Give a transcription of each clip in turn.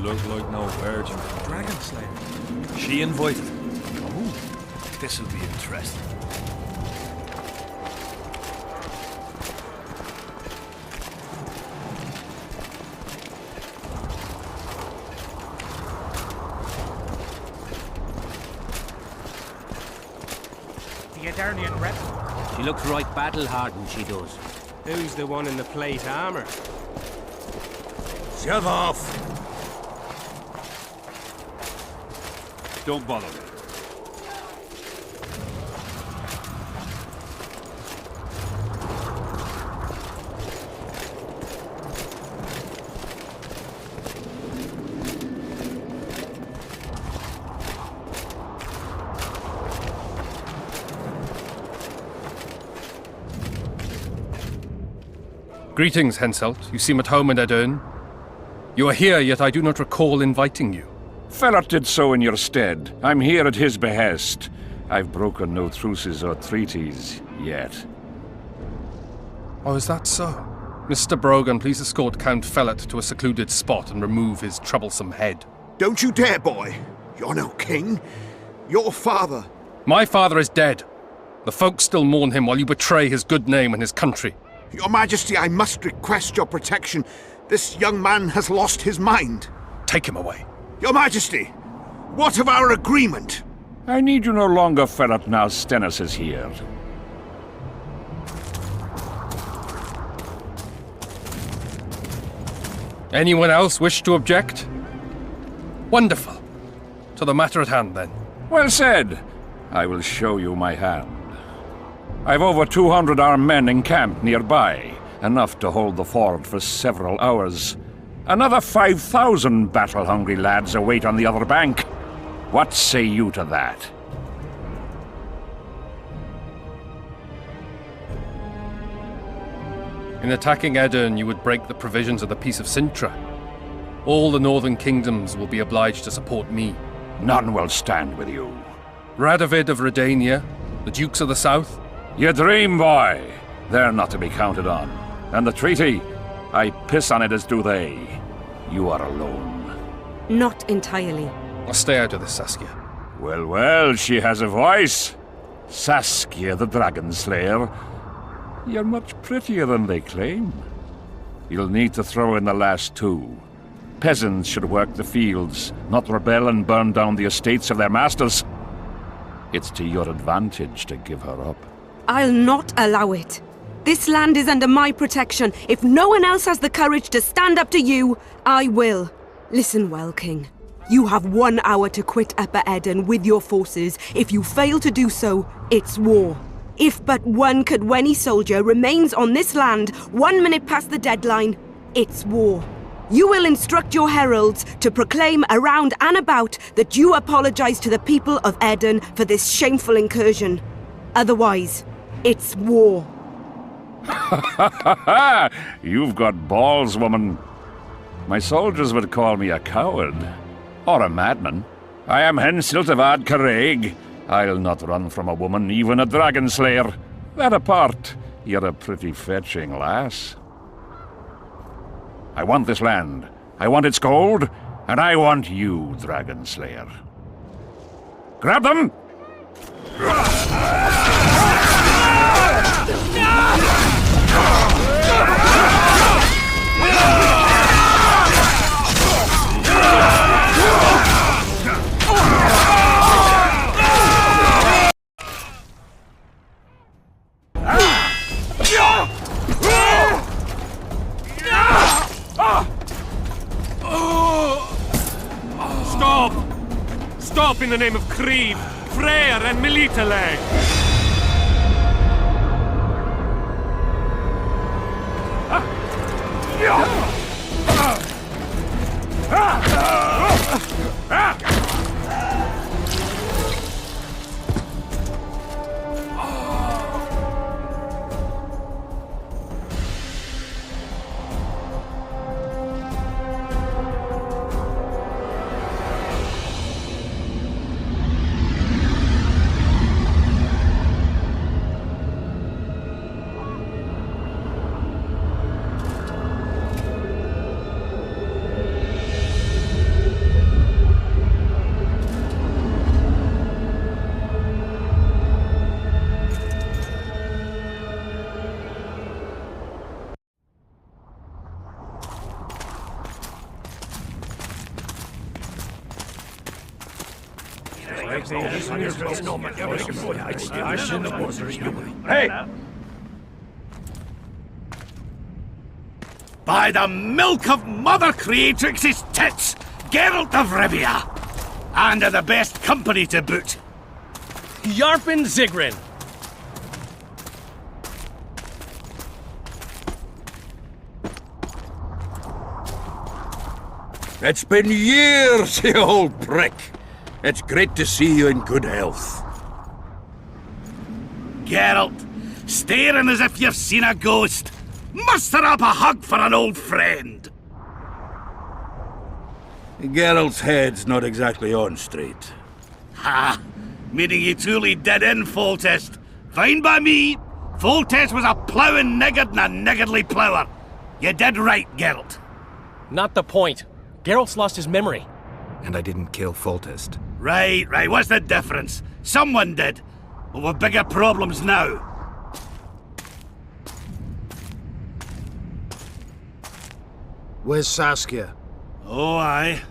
look like no virgin. Dragonslayer. She invited him. Oh, this'll be interesting. The Adarnian rep. She looks right battle-hardened, she does. Who's the one in the plate armor? Shove off! Don't bother me. Greetings, Henselt. You seem at home in Edern. You are here, yet I do not recall inviting you. Felot did so in your stead. I'm here at his behest. I've broken no truces or treaties yet. Oh, is that so? Mr. Brogan, please escort Count Felot to a secluded spot and remove his troublesome head. Don't you dare, boy. You're no king. Your father. My father is dead. The folk still mourn him while you betray his good name and his country. Your Majesty, I must request your protection. This young man has lost his mind. Take him away. Your Majesty, what of our agreement? I need you no longer, Felot, now Stennis is here. Anyone else wish to object? Wonderful. To the matter at hand, then. Well said. I will show you my hand. I've over 200 armed men encamped nearby, enough to hold the fort for several hours. Another 5,000 battle-hungry lads await on the other bank. What say you to that? In attacking Edern, you would break the provisions of the Peace of Sintra. All the northern kingdoms will be obliged to support me. None will stand with you. Radovid of Redania, the Dukes of the South. You dream, boy. They're not to be counted on. And the treaty, I piss on it as do they. You are alone. Not entirely. I'll stay out of this, Saskia. Well, well, she has a voice. Saskia the Dragonslayer. You're much prettier than they claim. You'll need to throw in the last two. Peasants should work the fields, not rebel and burn down the estates of their masters. It's to your advantage to give her up. I'll not allow it. This land is under my protection. If no one else has the courage to stand up to you, I will. Listen well, King. You have 1 hour to quit Upper Edern with your forces. If you fail to do so, it's war. If but one Cadweni soldier remains on this land 1 minute past the deadline, it's war. You will instruct your heralds to proclaim around and about that you apologize to the people of Edern for this shameful incursion. Otherwise, it's war. You've got balls, woman. My soldiers would call me a coward. Or a madman. I am Henselt of Ad Caraig. I'll not run from a woman, even a Dragonslayer. That apart, you're a pretty fetching lass. I want this land. I want its gold. And I want you, Dragonslayer. Grab them! Stop! Stop in the name of Creed, Freyr and Militale! Hey! By the milk of Mother Creatrix's tits, Geralt of Rivia! And of the best company to boot. Yarpin Zigrin! It's been years, you old prick. It's great to see you in good health. Geralt, staring as if you've seen a ghost. Muster up a hug for an old friend. Geralt's head's not exactly on straight. Ha! Meaning you truly did in Foltest. Fine by me. Foltest was a ploughing niggard and a niggardly plougher. You did right, Geralt. Not the point. Geralt's lost his memory. And I didn't kill Foltest. Right. What's the difference? Someone did. But we've bigger problems now. Where's Saskia? Oh, aye.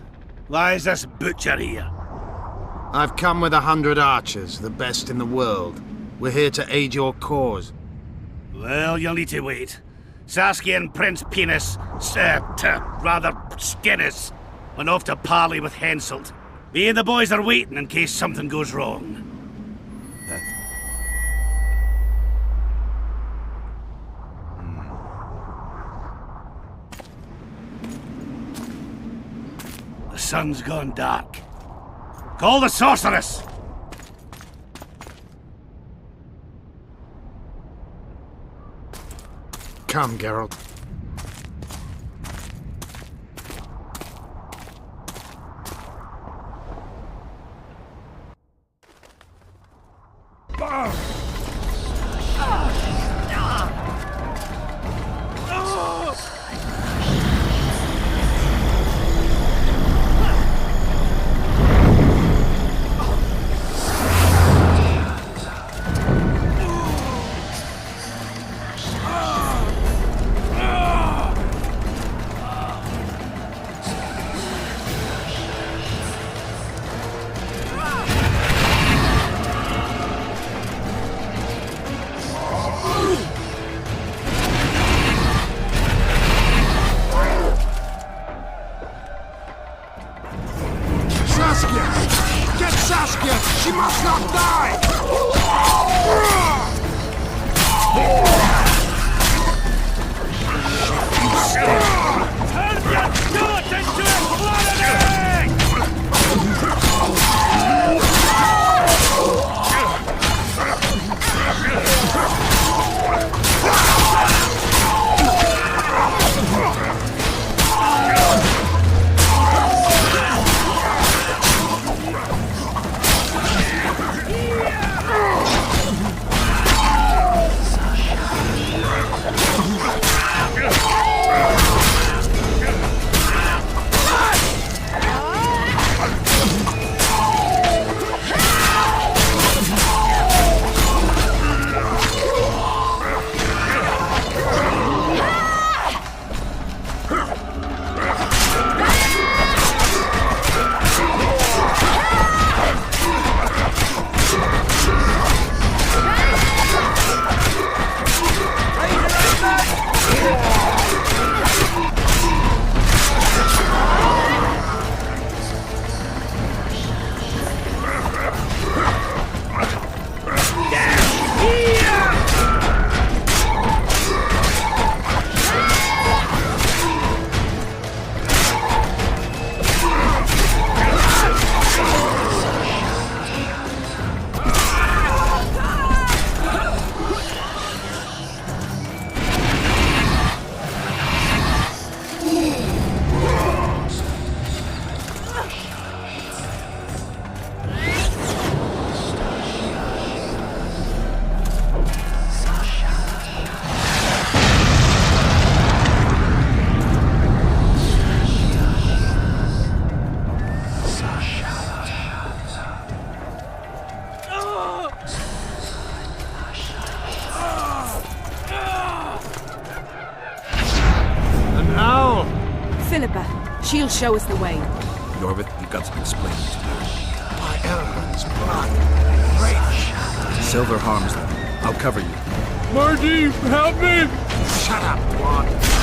Lies this butcher here. I've come with 100 archers, the best in the world. We're here to aid your cause. Well, you'll need to wait. Saskia and Prince Penis, Skinnis, went off to parley with Henselt. Me and the boys are waiting in case something goes wrong. The sun's gone dark. Call the sorceress! Come, Geralt. Saskia! Get Saskia! She must not die! Turn your skeleton to a bloody egg! Philippa, she'll show us the way. Yorvith, you've got some explaining to do. Elrond's blood. Rage. Silver harms them. I'll cover you. Marty, help me! Shut up, dwarf.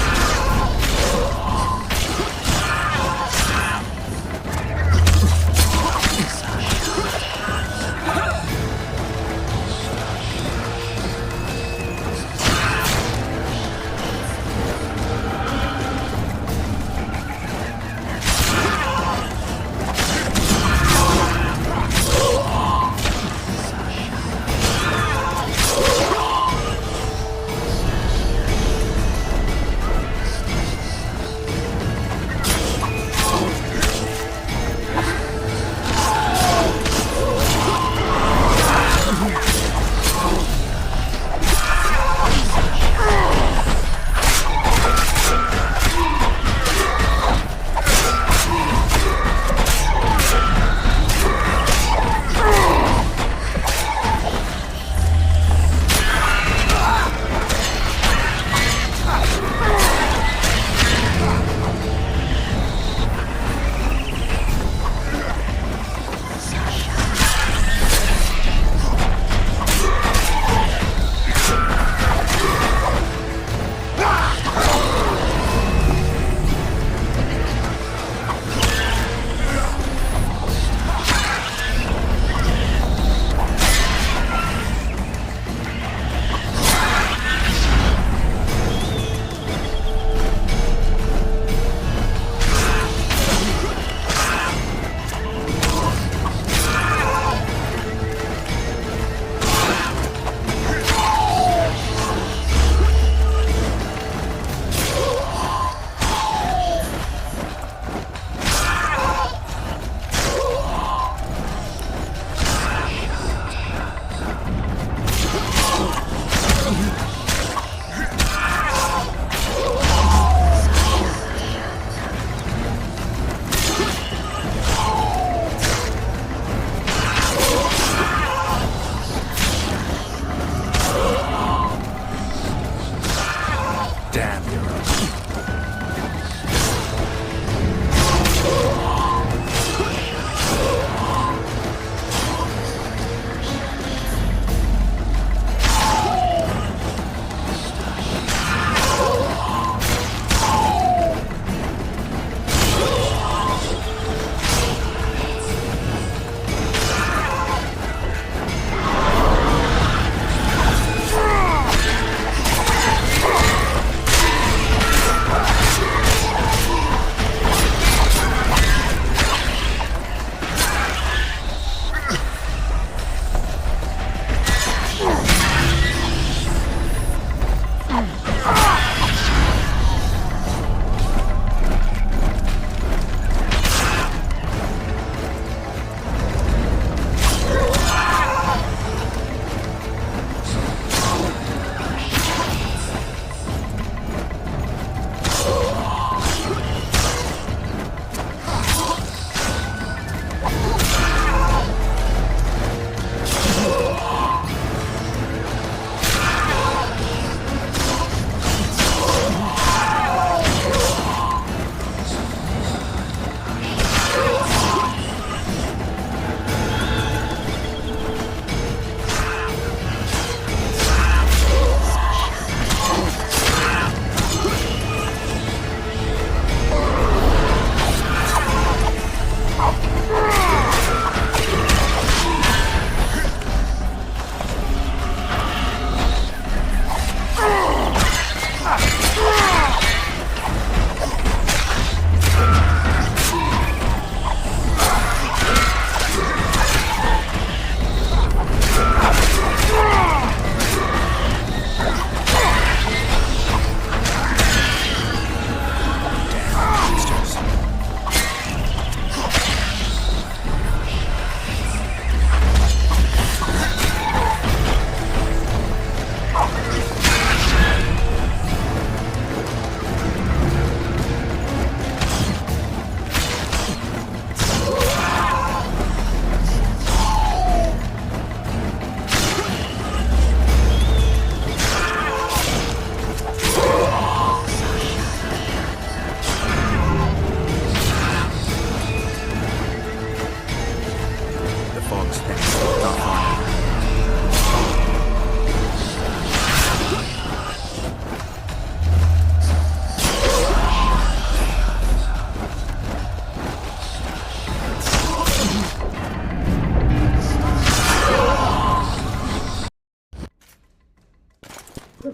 I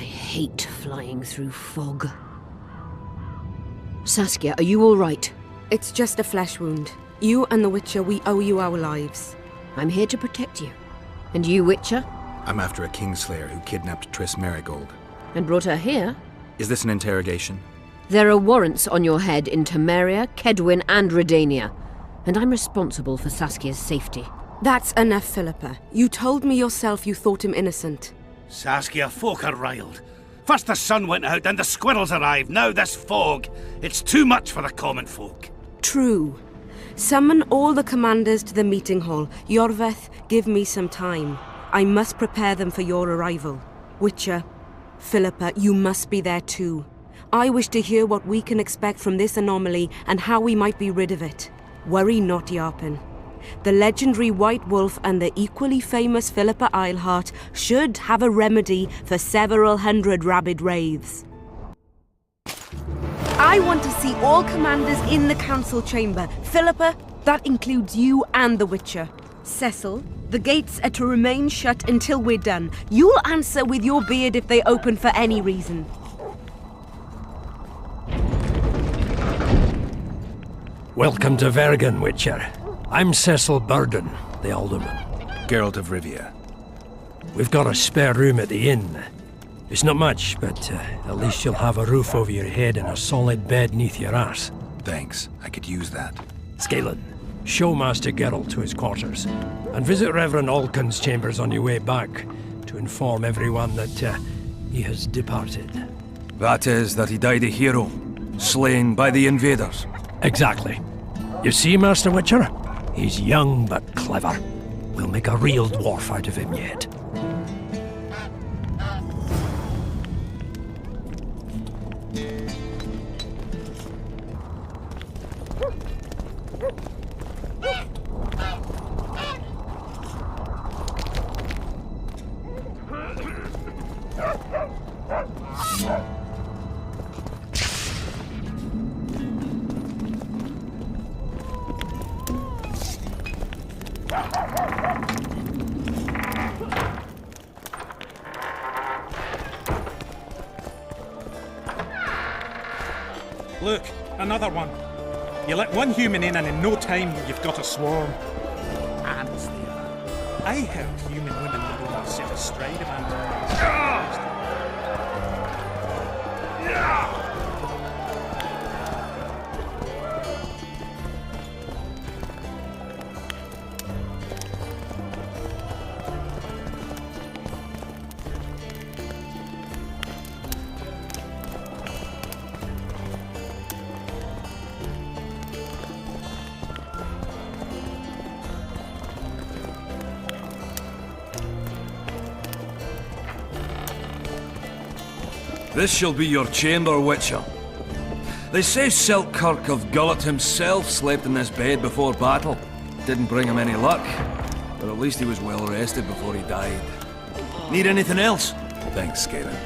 hate flying through fog. Saskia, are you all right? It's just a flesh wound. You and the Witcher, we owe you our lives. I'm here to protect you. And you, Witcher? I'm after a Kingslayer who kidnapped Triss Merigold. And brought her here? Is this an interrogation? There are warrants on your head in Temeria, Kedwin, and Redania. And I'm responsible for Saskia's safety. That's enough, Philippa. You told me yourself you thought him innocent. Saskia, folk are riled. First the sun went out, then the squirrels arrived, now this fog. It's too much for the common folk. True. Summon all the commanders to the meeting hall. Yorveth, give me some time. I must prepare them for your arrival. Witcher, Philippa, you must be there too. I wish to hear what we can expect from this anomaly and how we might be rid of it. Worry not, Yarpen. The legendary White Wolf and the equally famous Philippa Eilhart should have a remedy for several hundred rabid wraiths. I want to see all commanders in the council chamber. Philippa, that includes you and the Witcher. Cecil, the gates are to remain shut until we're done. You'll answer with your beard if they open for any reason. Welcome to Vergen, Witcher. I'm Cecil Burden, the Alderman. Geralt of Rivia. We've got a spare room at the inn. It's not much, but at least you'll have a roof over your head and a solid bed neath your arse. Thanks, I could use that. Scalen, show Master Geralt to his quarters, and visit Reverend Alcon's chambers on your way back to inform everyone that he has departed. That is, that he died a hero, slain by the invaders. Exactly. You see, Master Witcher? He's young but clever. We'll make a real dwarf out of him yet. Look, another one. You let one human in and in no time you've got a swarm. And I heard human women would only sit astride a man. This shall be your chamber, Witcher. They say Selkirk of Gullet himself slept in this bed before battle. Didn't bring him any luck, but at least he was well rested before he died. Need anything else? Thanks, Scalen.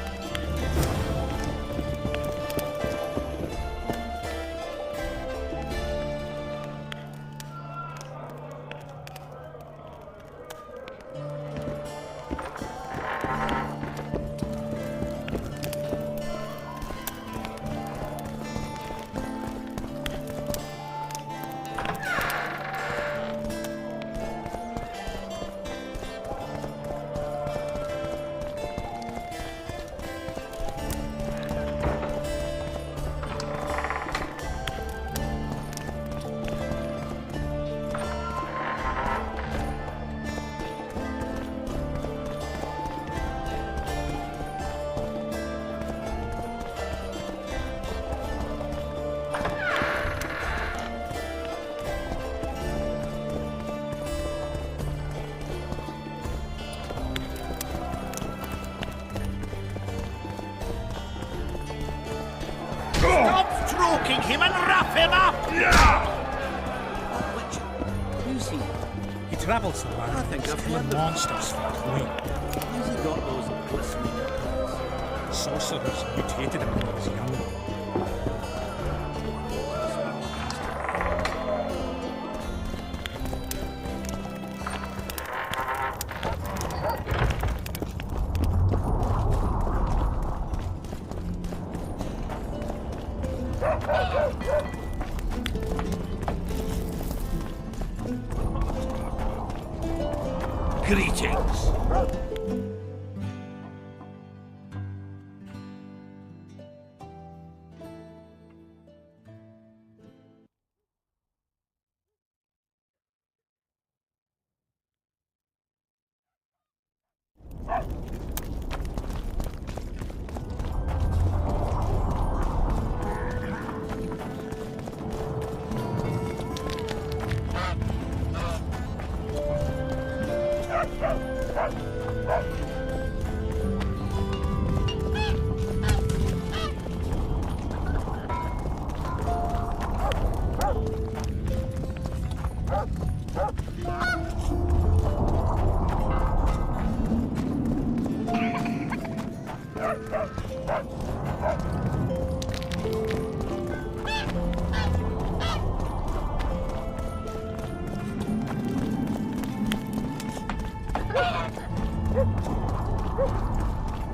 Stop stroking him and wrap him up! He travels the land. I think I've killing heard of monsters for coin. Where's he got those glistening apples? Sorcerers mutated him when he was young. Greetings.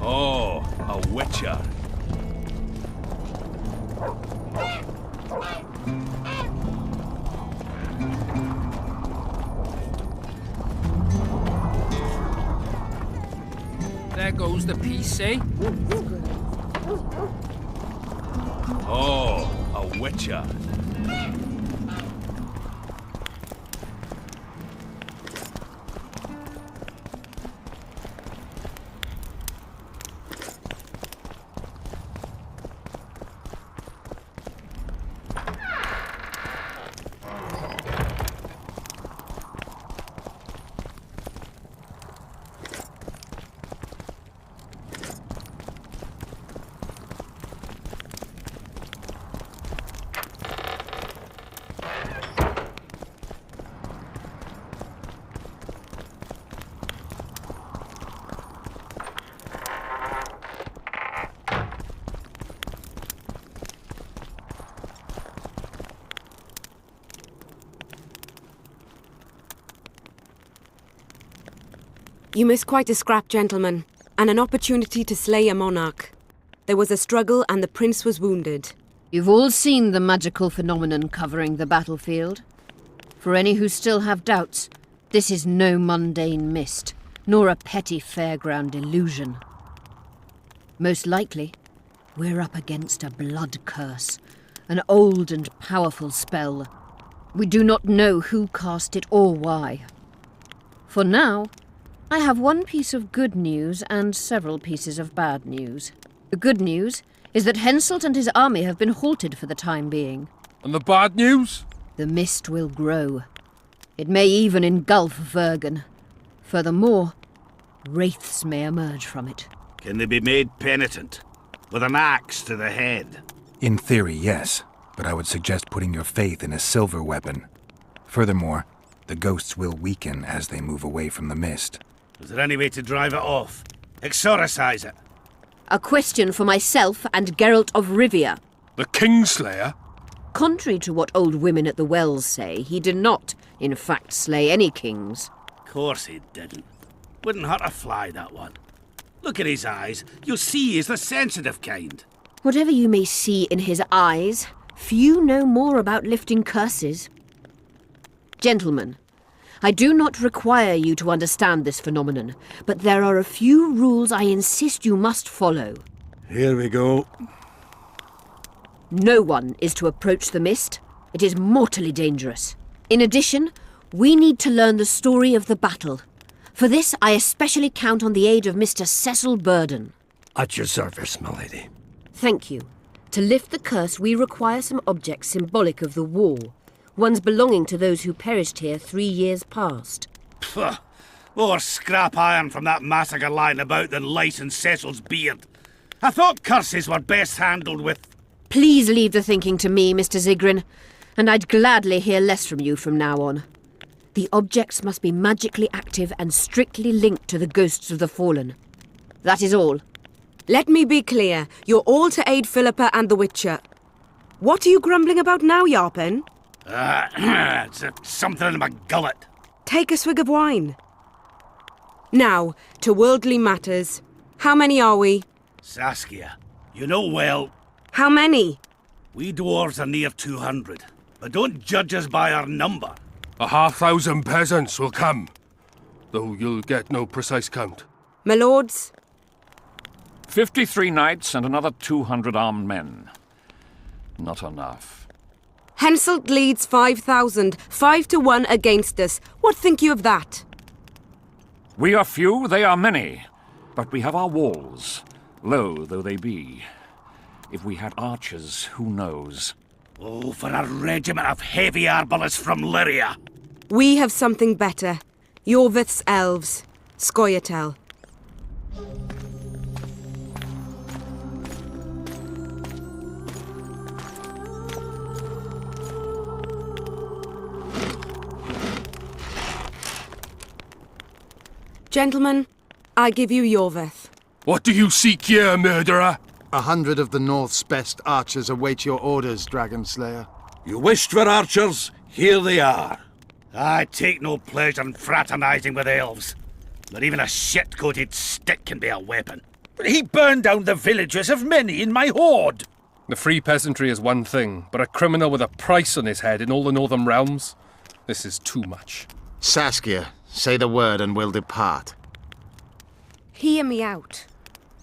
Oh, a Witcher. There goes the piece, eh? Oh, a Witcher. You missed quite a scrap, gentlemen, and an opportunity to slay a monarch. There was a struggle and the prince was wounded. You've all seen the magical phenomenon covering the battlefield. For any who still have doubts, this is no mundane mist, nor a petty fairground illusion. Most likely, we're up against a blood curse, an old and powerful spell. We do not know who cast it or why. For now, I have one piece of good news and several pieces of bad news. The good news is that Henselt and his army have been halted for the time being. And the bad news? The mist will grow. It may even engulf Vergen. Furthermore, wraiths may emerge from it. Can they be made penitent? With an axe to the head? In theory, yes. But I would suggest putting your faith in a silver weapon. Furthermore, the ghosts will weaken as they move away from the mist. Is there any way to drive it off? Exorcise it? A question for myself and Geralt of Rivia. The Kingslayer? Contrary to what old women at the wells say, he did not, in fact, slay any kings. Course he didn't. Wouldn't hurt a fly, that one. Look at his eyes. You'll see he's the sensitive kind. Whatever you may see in his eyes, few know more about lifting curses. Gentlemen, I do not require you to understand this phenomenon, but there are a few rules I insist you must follow. Here we go. No one is to approach the mist. It is mortally dangerous. In addition, we need to learn the story of the battle. For this, I especially count on the aid of Mr. Cecil Burden. At your service, my lady. Thank you. To lift the curse, we require some objects symbolic of the war. Ones belonging to those who perished here 3 years past. Pfft! More scrap iron from that massacre lying about than lice in Cecil's beard. I thought curses were best handled with... Please leave the thinking to me, Mr. Zigrin, and I'd gladly hear less from you from now on. The objects must be magically active and strictly linked to the ghosts of the fallen. That is all. Let me be clear. You're all to aid Philippa and the Witcher. What are you grumbling about now, Yarpen? It's something in my gullet. Take a swig of wine. Now, to worldly matters. How many are we? Saskia, you know well. How many? We dwarves are near 200, but don't judge us by our number. 1,000 peasants will come, though you'll get no precise count. My lords? 53 knights and another 200 armed men. Not enough. Henselt leads 5,000, 5-1 against us. What think you of that? We are few, they are many, but we have our walls, low though they be. If we had archers, who knows? Oh, for a regiment of heavy arbalists from Lyria. We have something better. Yorvith's elves. Scoia'tael. Gentlemen, I give you Yorvith. What do you seek here, murderer? 100 of the North's best archers await your orders, Dragonslayer. You wished for archers, here they are. I take no pleasure in fraternizing with elves. Not even a shit-coated stick can be a weapon. But he burned down the villages of many in my horde. The free peasantry is one thing, but a criminal with a price on his head in all the Northern realms? This is too much. Saskia, say the word and we'll depart. Hear me out.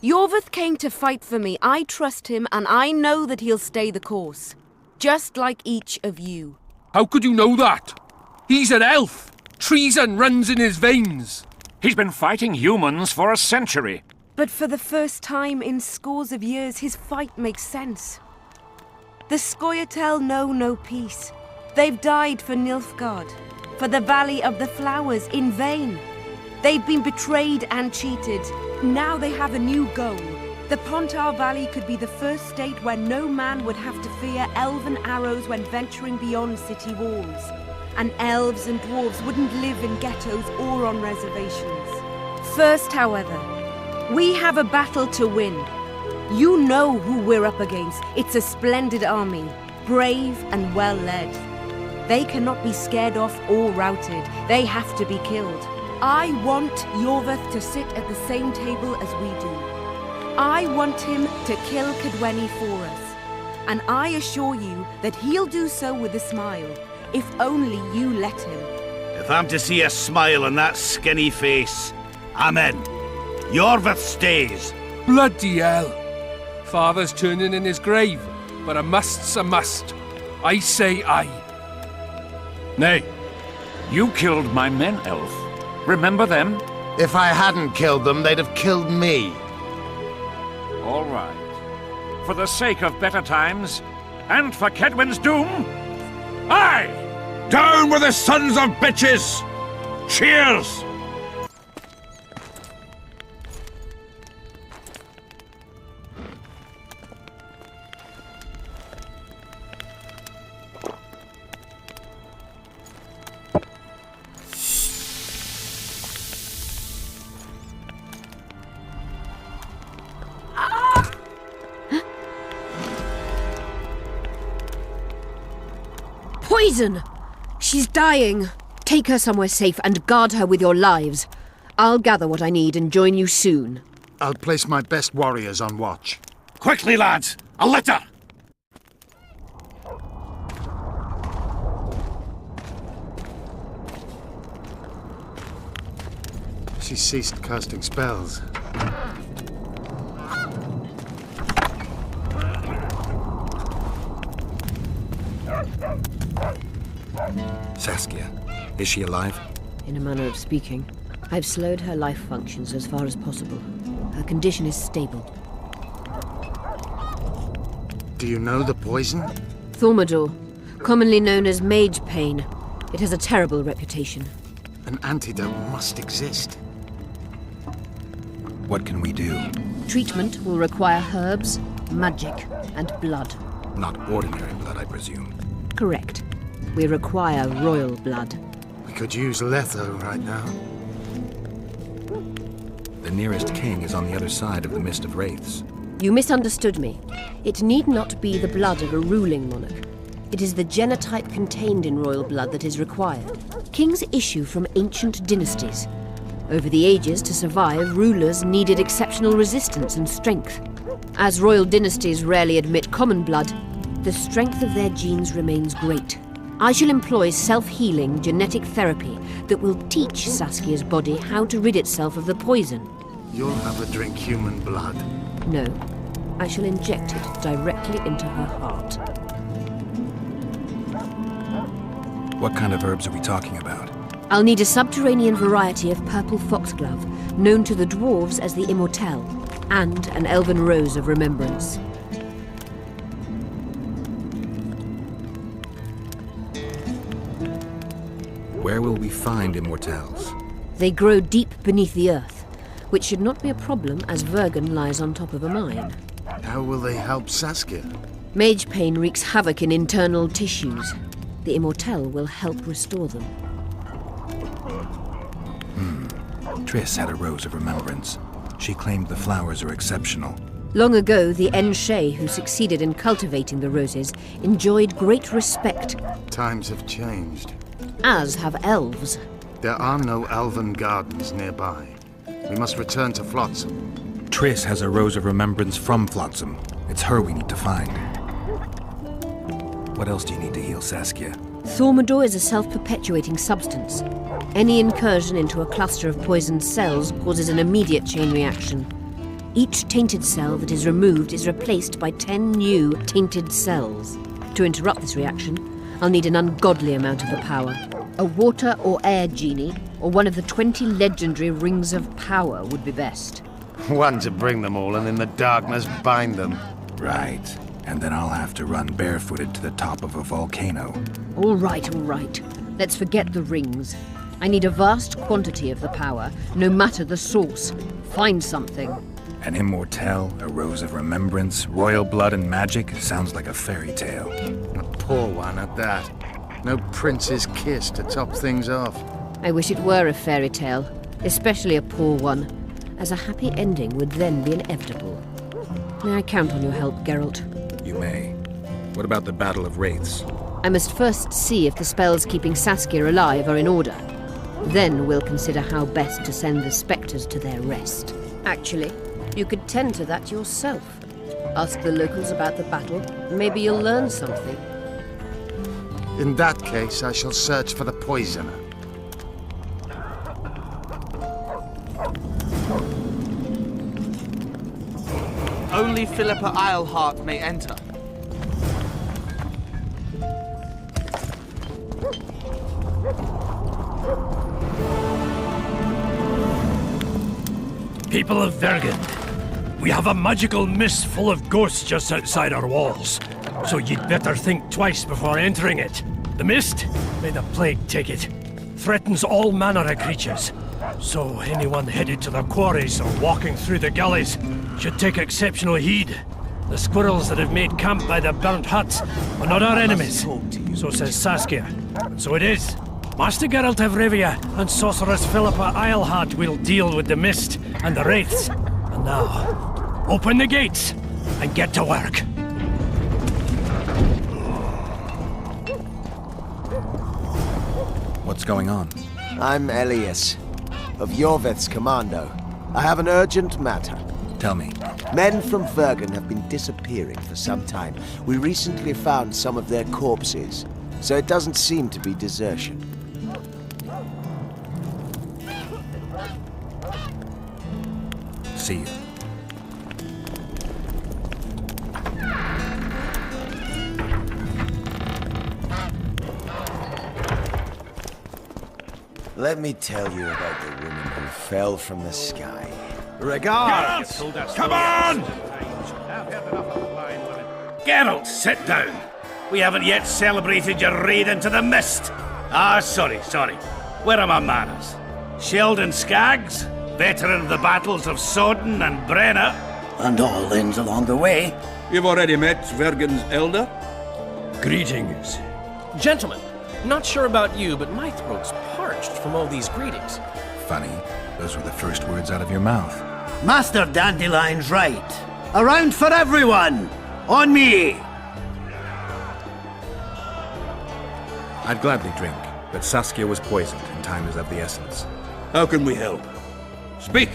Yorvith came to fight for me. I trust him, and I know that he'll stay the course. Just like each of you. How could you know that? He's an elf. Treason runs in his veins. He's been fighting humans for a century. But for the first time in scores of years, his fight makes sense. The Scoia'tael know no peace. They've died for Nilfgaard, for the Valley of the Flowers, in vain. They've been betrayed and cheated. Now they have a new goal. The Pontar Valley could be the first state where no man would have to fear elven arrows when venturing beyond city walls. And elves and dwarves wouldn't live in ghettos or on reservations. First, however, we have a battle to win. You know who we're up against. It's a splendid army, brave and well led. They cannot be scared off or routed. They have to be killed. I want Yorvith to sit at the same table as we do. I want him to kill Cadweni for us. And I assure you that he'll do so with a smile, if only you let him. If I'm to see a smile on that skinny face, I'm in. Yorvith stays. Bloody hell. Father's turning in his grave, but a must's a must. I say aye. Nay. You killed my men, elf. Remember them? If I hadn't killed them, they'd have killed me. All right. For the sake of better times, and for Kedwen's doom, aye! Down with the sons of bitches! Cheers! Poison! She's dying. Take her somewhere safe and guard her with your lives. I'll gather what I need and join you soon. I'll place my best warriors on watch. Quickly, lads! A litter! She ceased casting spells. Saskia, is she alive? In a manner of speaking. I've slowed her life functions as far as possible. Her condition is stable. Do you know the poison? Thaumadour, commonly known as mage pain. It has a terrible reputation. An antidote must exist. What can we do? Treatment will require herbs, magic, and blood. Not ordinary blood, I presume. Correct. We require royal blood. We could use Letho right now. The nearest king is on the other side of the Mist of Wraiths. You misunderstood me. It need not be the blood of a ruling monarch. It is the genotype contained in royal blood that is required. Kings issue from ancient dynasties. Over the ages, to survive, rulers needed exceptional resistance and strength. As royal dynasties rarely admit common blood, the strength of their genes remains great. I shall employ self-healing genetic therapy that will teach Saskia's body how to rid itself of the poison. You'll have her drink human blood. No, I shall inject it directly into her heart. What kind of herbs are we talking about? I'll need a subterranean variety of purple foxglove, known to the dwarves as the immortelle, and an elven rose of remembrance. Where will we find immortelles? They grow deep beneath the earth, which should not be a problem as Vergen lies on top of a mine. How will they help Saskia? Mage pain wreaks havoc in internal tissues. The immortelle will help restore them. Triss had a rose of remembrance. She claimed the flowers are exceptional. Long ago, the Enshe who succeeded in cultivating the roses enjoyed great respect. Times have changed. As have elves. There are no elven gardens nearby. We must return to Flotsam. Triss has a rose of remembrance from Flotsam. It's her we need to find. What else do you need to heal Saskia? Thaumadour is a self-perpetuating substance. Any incursion into a cluster of poisoned cells causes an immediate chain reaction. Each tainted cell that is removed is replaced by 10 new tainted cells. To interrupt this reaction, I'll need an ungodly amount of the power. A water or air genie, or one of the 20 legendary rings of power would be best. One to bring them all and in the darkness bind them. Right. And then I'll have to run barefooted to the top of a volcano. All right. Let's forget the rings. I need a vast quantity of the power, no matter the source. Find something. An immortelle, a rose of remembrance, royal blood and magic sounds like a fairy tale. A poor one at that. No prince's kiss to top things off. I wish it were a fairy tale, especially a poor one, as a happy ending would then be inevitable. May I count on your help, Geralt? You may. What about the Battle of Wraiths? I must first see if the spells keeping Saskia alive are in order. Then we'll consider how best to send the spectres to their rest. Actually, you could tend to that yourself. Ask the locals about the battle. Maybe you'll learn something. In that case, I shall search for the poisoner. Only Philippa Eilhart may enter. People of Vergen, we have a magical mist full of ghosts just outside our walls, so you'd better think twice before entering it. The mist, may the plague take it, threatens all manner of creatures, so anyone headed to the quarries or walking through the gullies should take exceptional heed. The squirrels that have made camp by the burnt huts are not our enemies, so says Saskia, and so it is. Master Geralt of Rivia and Sorceress Philippa Eilhart will deal with the mist and the wraiths. And now, open the gates and get to work. What's going on? I'm Elias, of Yorveth's commando. I have an urgent matter. Tell me. Men from Vergen have been disappearing for some time. We recently found some of their corpses, so it doesn't seem to be desertion. See you. Let me tell you about the woman who fell from the sky. Regards! Come on! Geralt, sit down. We haven't yet celebrated your raid into the mist. Sorry. Where are my manners? Sheldon Skaggs, veteran of the battles of Soden and Brenna. And all lanes along the way. You've already met Vergen's elder? Greetings. Gentlemen, Not sure about you, but my throat's parched from all these greetings. Funny, those were the first words out of your mouth. Master Dandelion's right. Around for everyone! On me! I'd gladly drink, but Saskia was poisoned and time is of the essence. How can we help? Speak!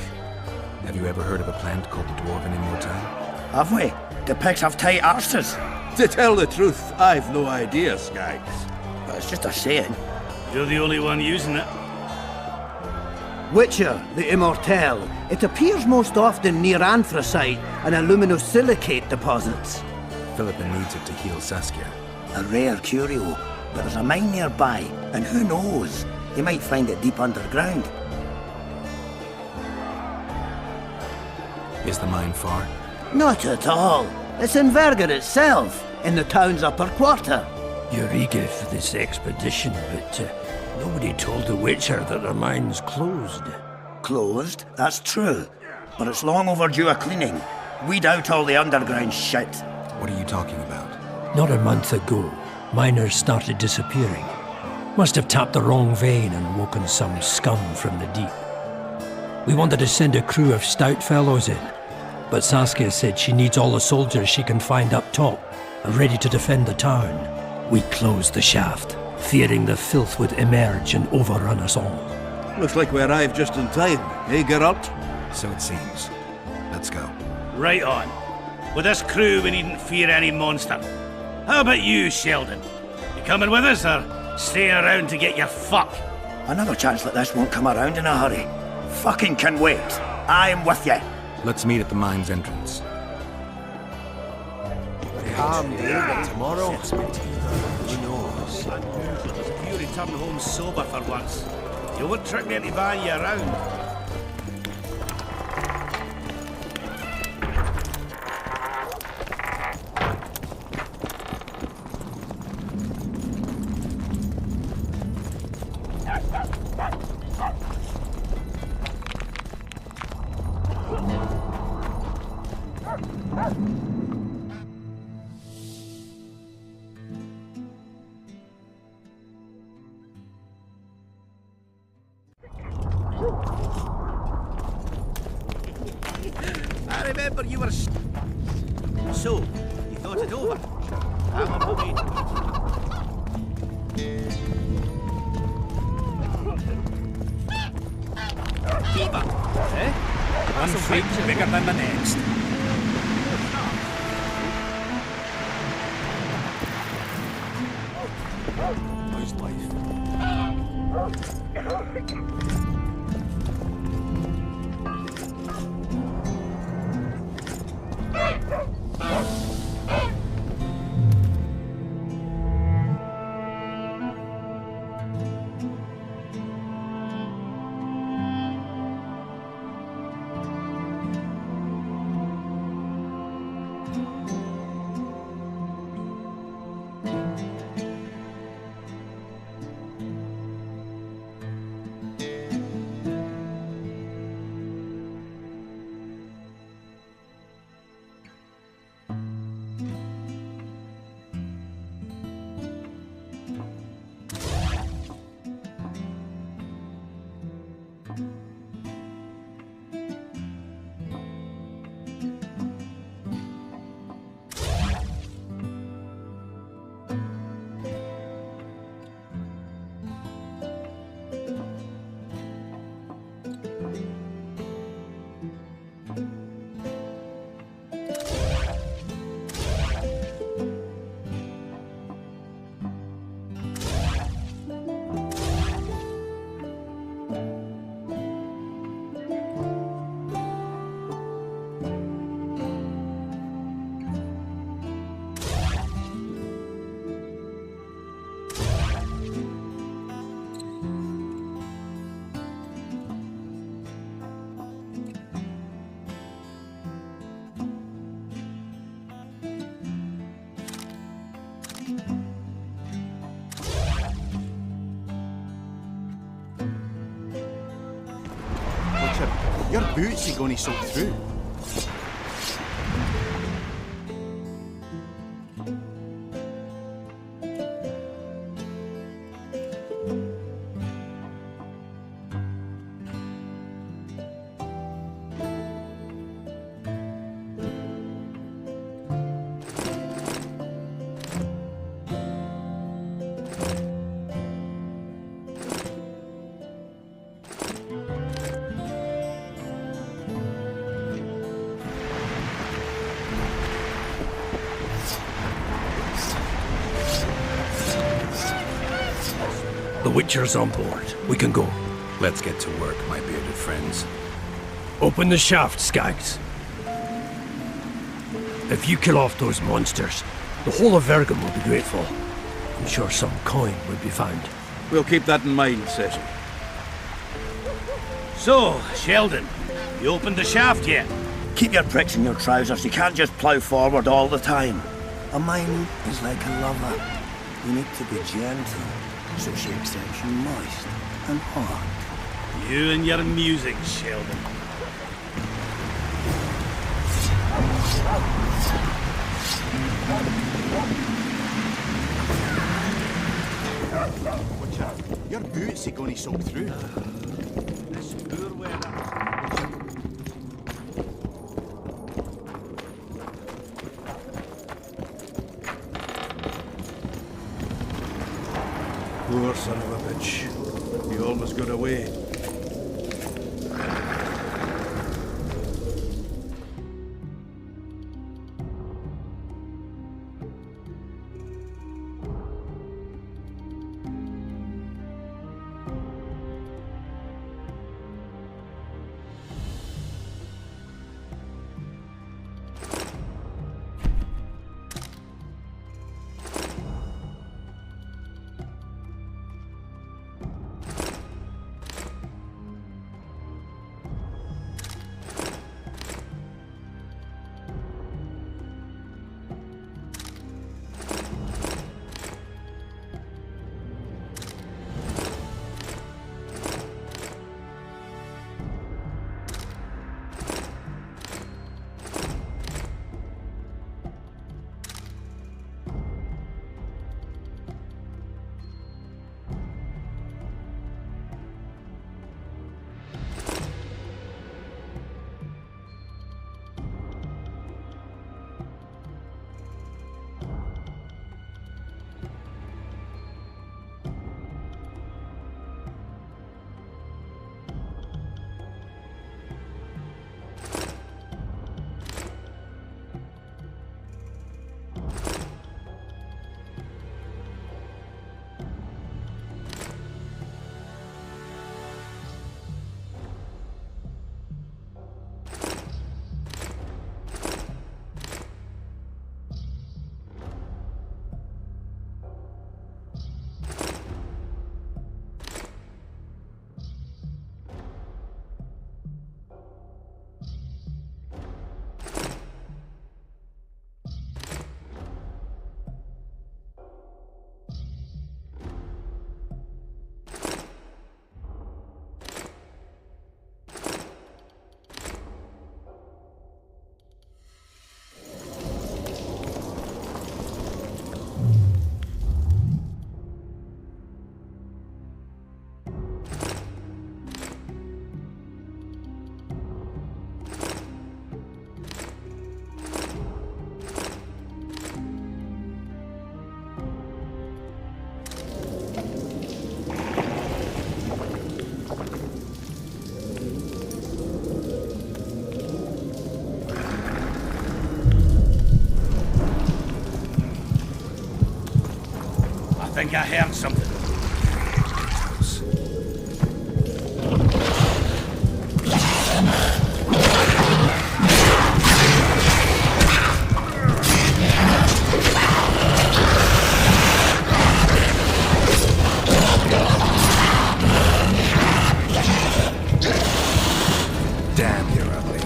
Have you ever heard of a plant called the Dwarven Immortelle? Have we? The pigs have tight arses. To tell the truth, I've no idea, Skaggs. But it's just a saying. You're the only one using it. Witcher, the Immortelle. It appears most often near anthracite and aluminosilicate deposits. Philippa needs it to heal Saskia. A rare curio, but there's a mine nearby, and who knows? You might find it deep underground. Is the mine far? Not at all. It's in Verger itself, in the town's upper quarter. You're eager for this expedition, but nobody told the Witcher that their mine's closed. Closed? That's true. But it's long overdue a cleaning. Weed out all the underground shit. What are you talking about? Not a month ago, miners started disappearing. Must have tapped the wrong vein and woken some scum from the deep. We wanted to send a crew of stout fellows in, but Saskia said she needs all the soldiers she can find up top and ready to defend the town. We closed the shaft, fearing the filth would emerge and overrun us all. Looks like we arrived just in time, eh, Geralt? So it seems. Let's go. Right on. With this crew, we needn't fear any monster. How about you, Sheldon? You coming with us, or staying around to get your fuck? Another chance like this won't come around in a hurry. Fucking can wait. I'm with you. Let's meet at the mine's entrance. Calm day, but tomorrow, who knows? You return home sober for once. You won't trick me into buying you around. I remember you were... So, you thought it over? I'm on my way. Diva, eh? One freak's bigger than the next. How's life? Your boots are going to soak through. The Witcher's on board. We can go. Let's get to work, my bearded friends. Open the shaft, Skags. If you kill off those monsters, the whole of Vergum will be grateful. I'm sure some coin will be found. We'll keep that in mind, Cecil. So, Sheldon, you opened the shaft yet? Keep your pricks in your trousers. You can't just plough forward all the time. A mine is like a lover. You need to be gentle, so she accepts you moist and hard. You and your music, Sheldon. Your boots are going to soak through. This poor weather. Poor son of a bitch. He almost got away. I think I heard something. Damn, you're ugly.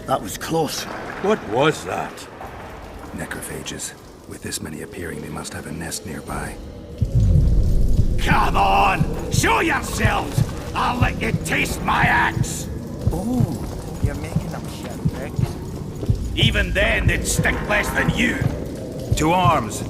That was close. What was that? Necrophages. With this many appearing, they must have a nest nearby. Come on! Show yourselves! I'll let you taste my axe! Oh, you're making them shit bricks. Even then, they'd stick less than you. To arms!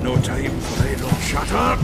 No time for idle chatter.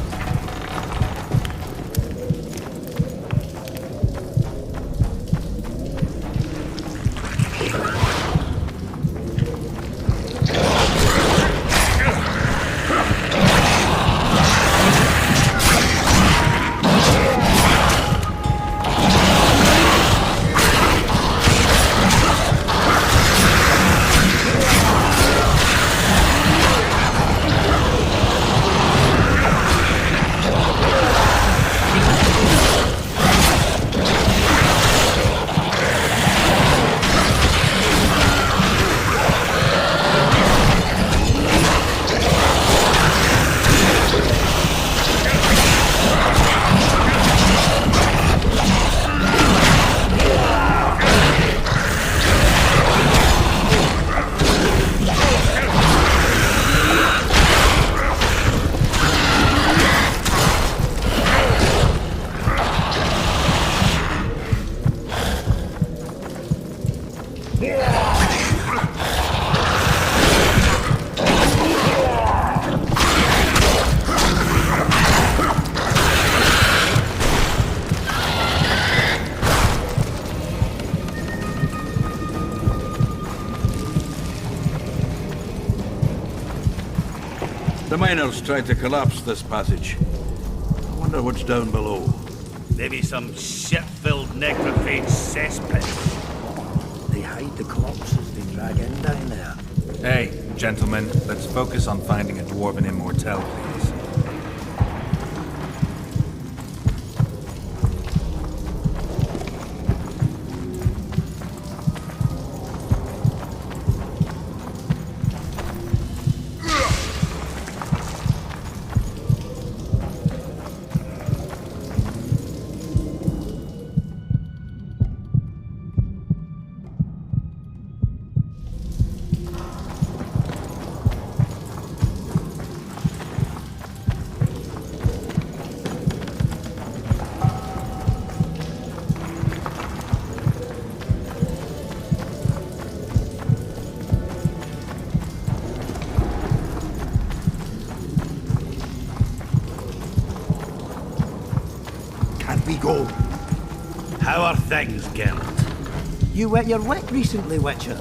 The miners tried to collapse this passage. I wonder what's down below. Maybe some shit-filled necrophage cesspit. They hide the corpses they drag in down there. Hey, gentlemen, let's focus on finding a dwarven immortal, please. We go. How are things, Geralt? You wet your wet recently, Witcher.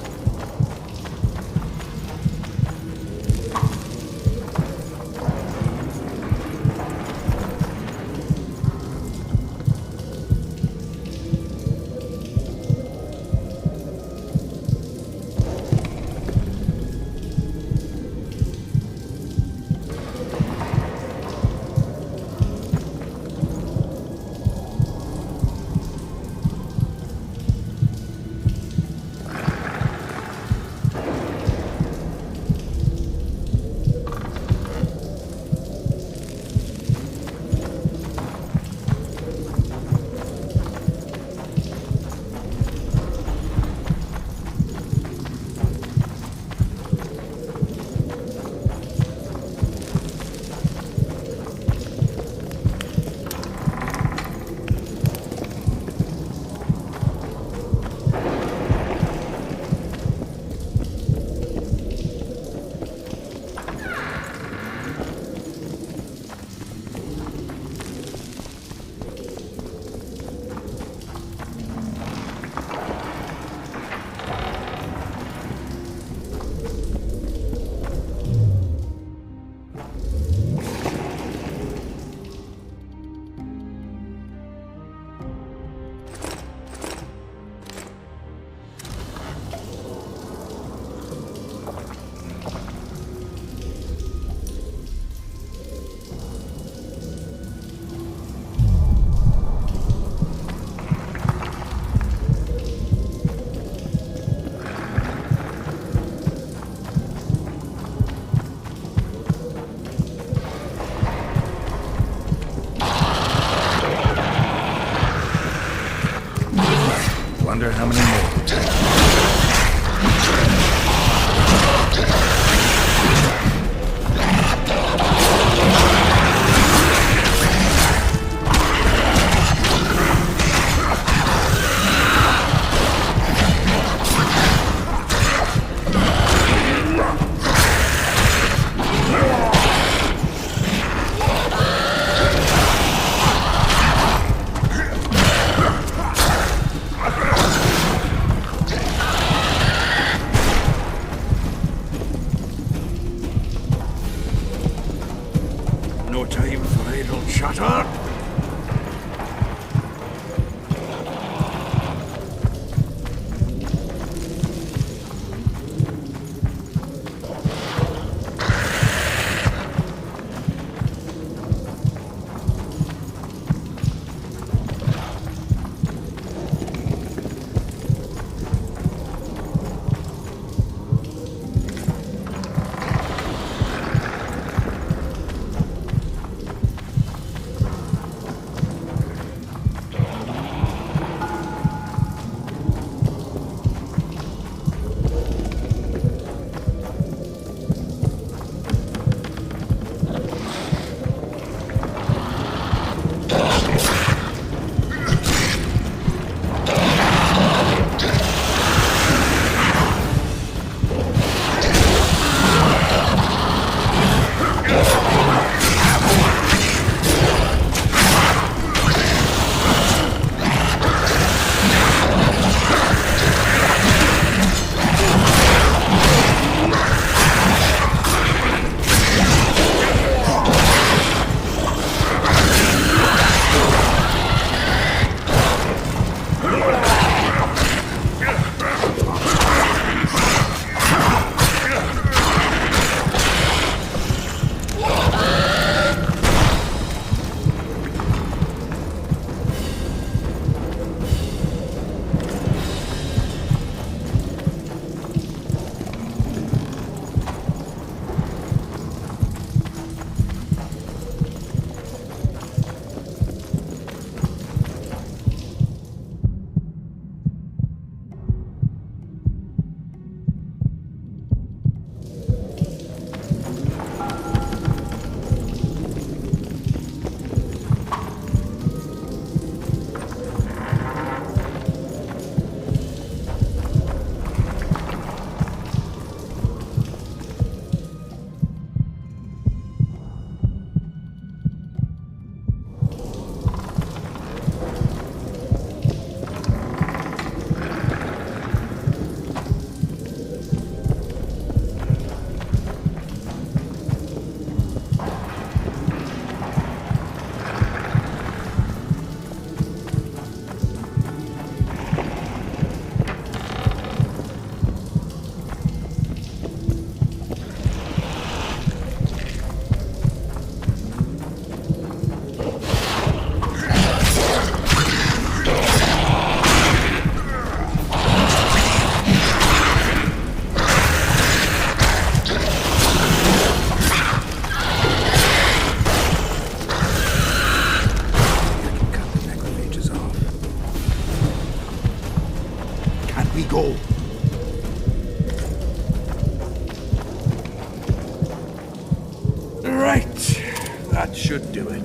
That should do it.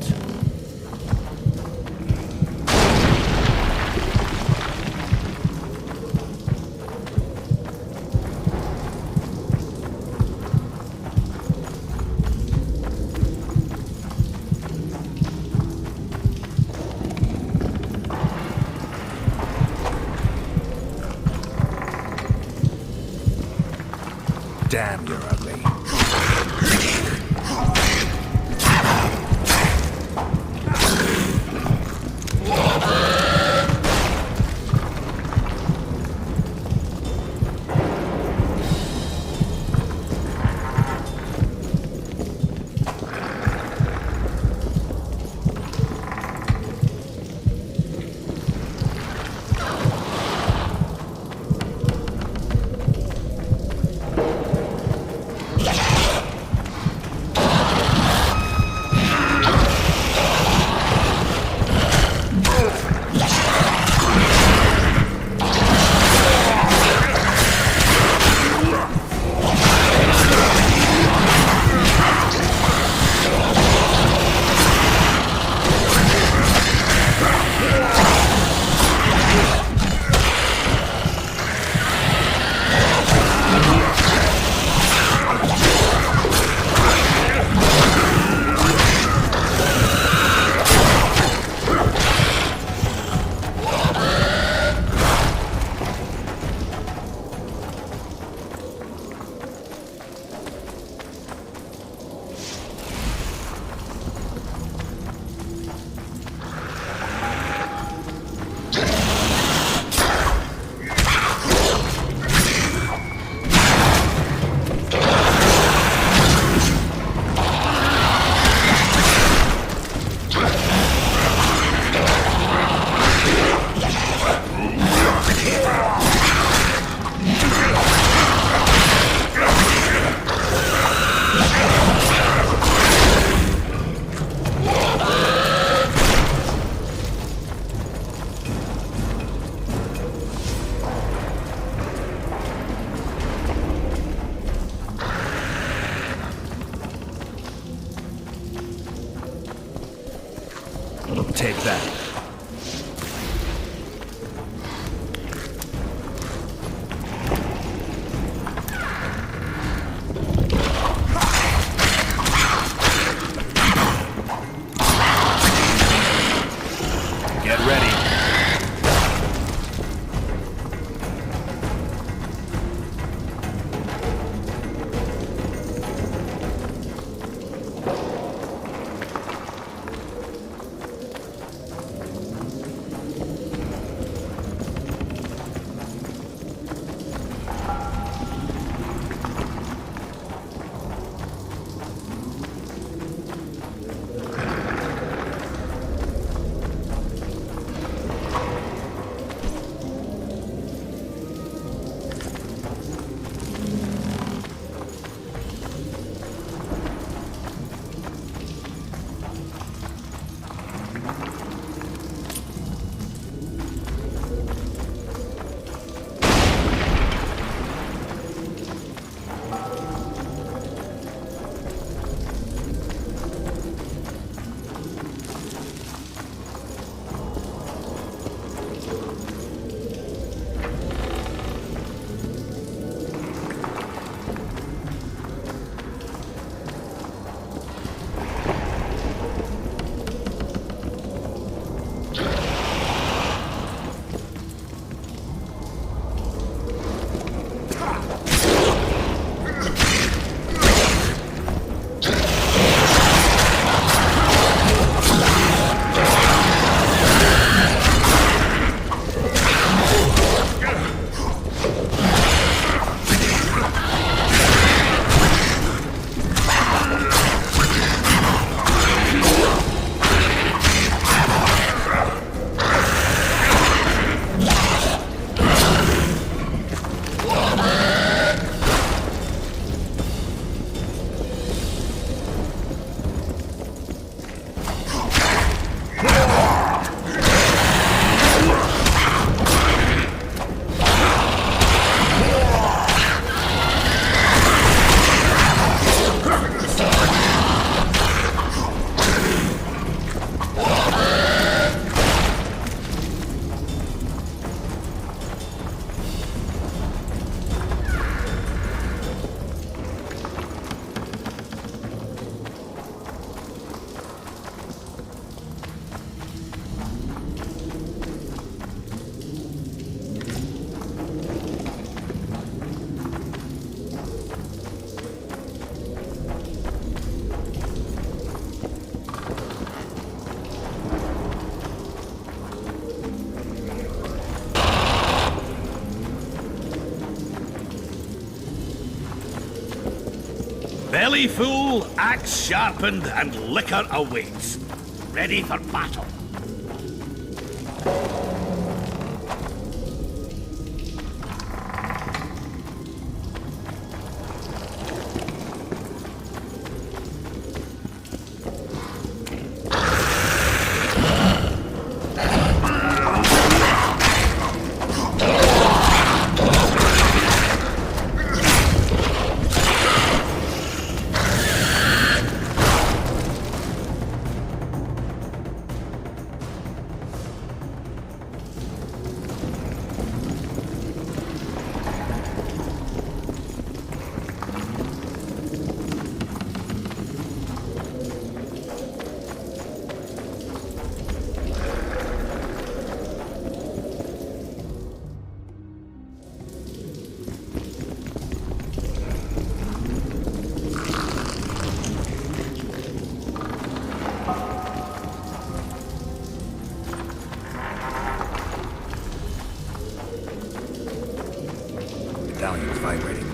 Damn, you're ugly. Take that. Get ready. Belly full, axe sharpened, and liquor awaits. Ready for battle. Medallion's vibrating.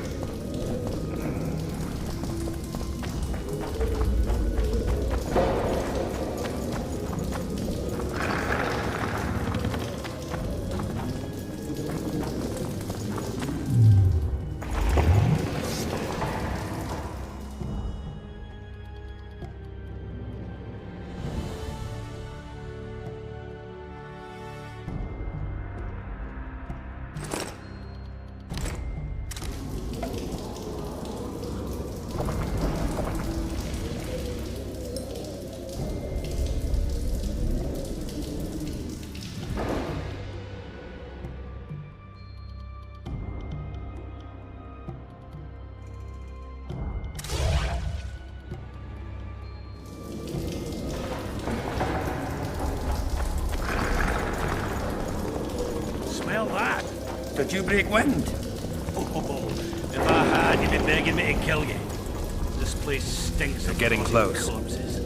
Smell that? Did you break wind? Oh, if I had, you'd be begging me to kill you. This place stinks. They're getting close. Corpses.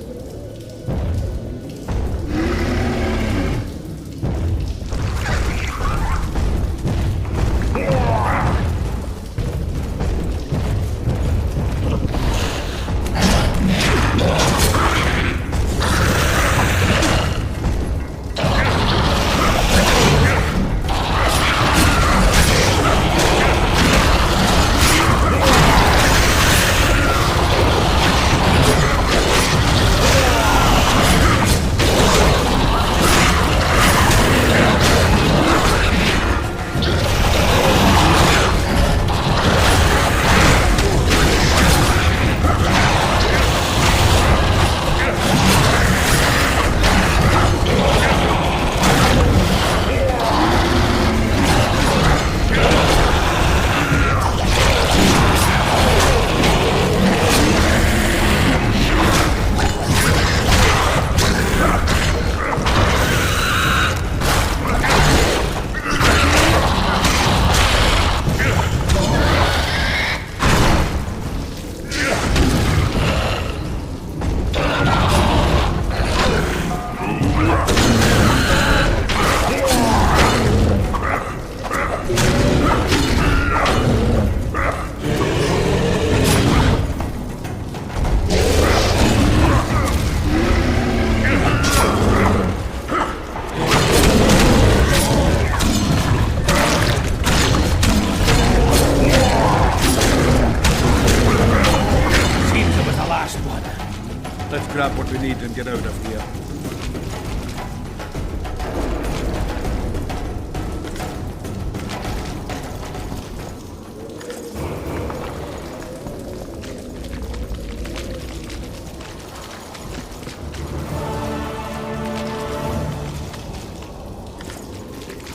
Let's grab what we need and get out of here.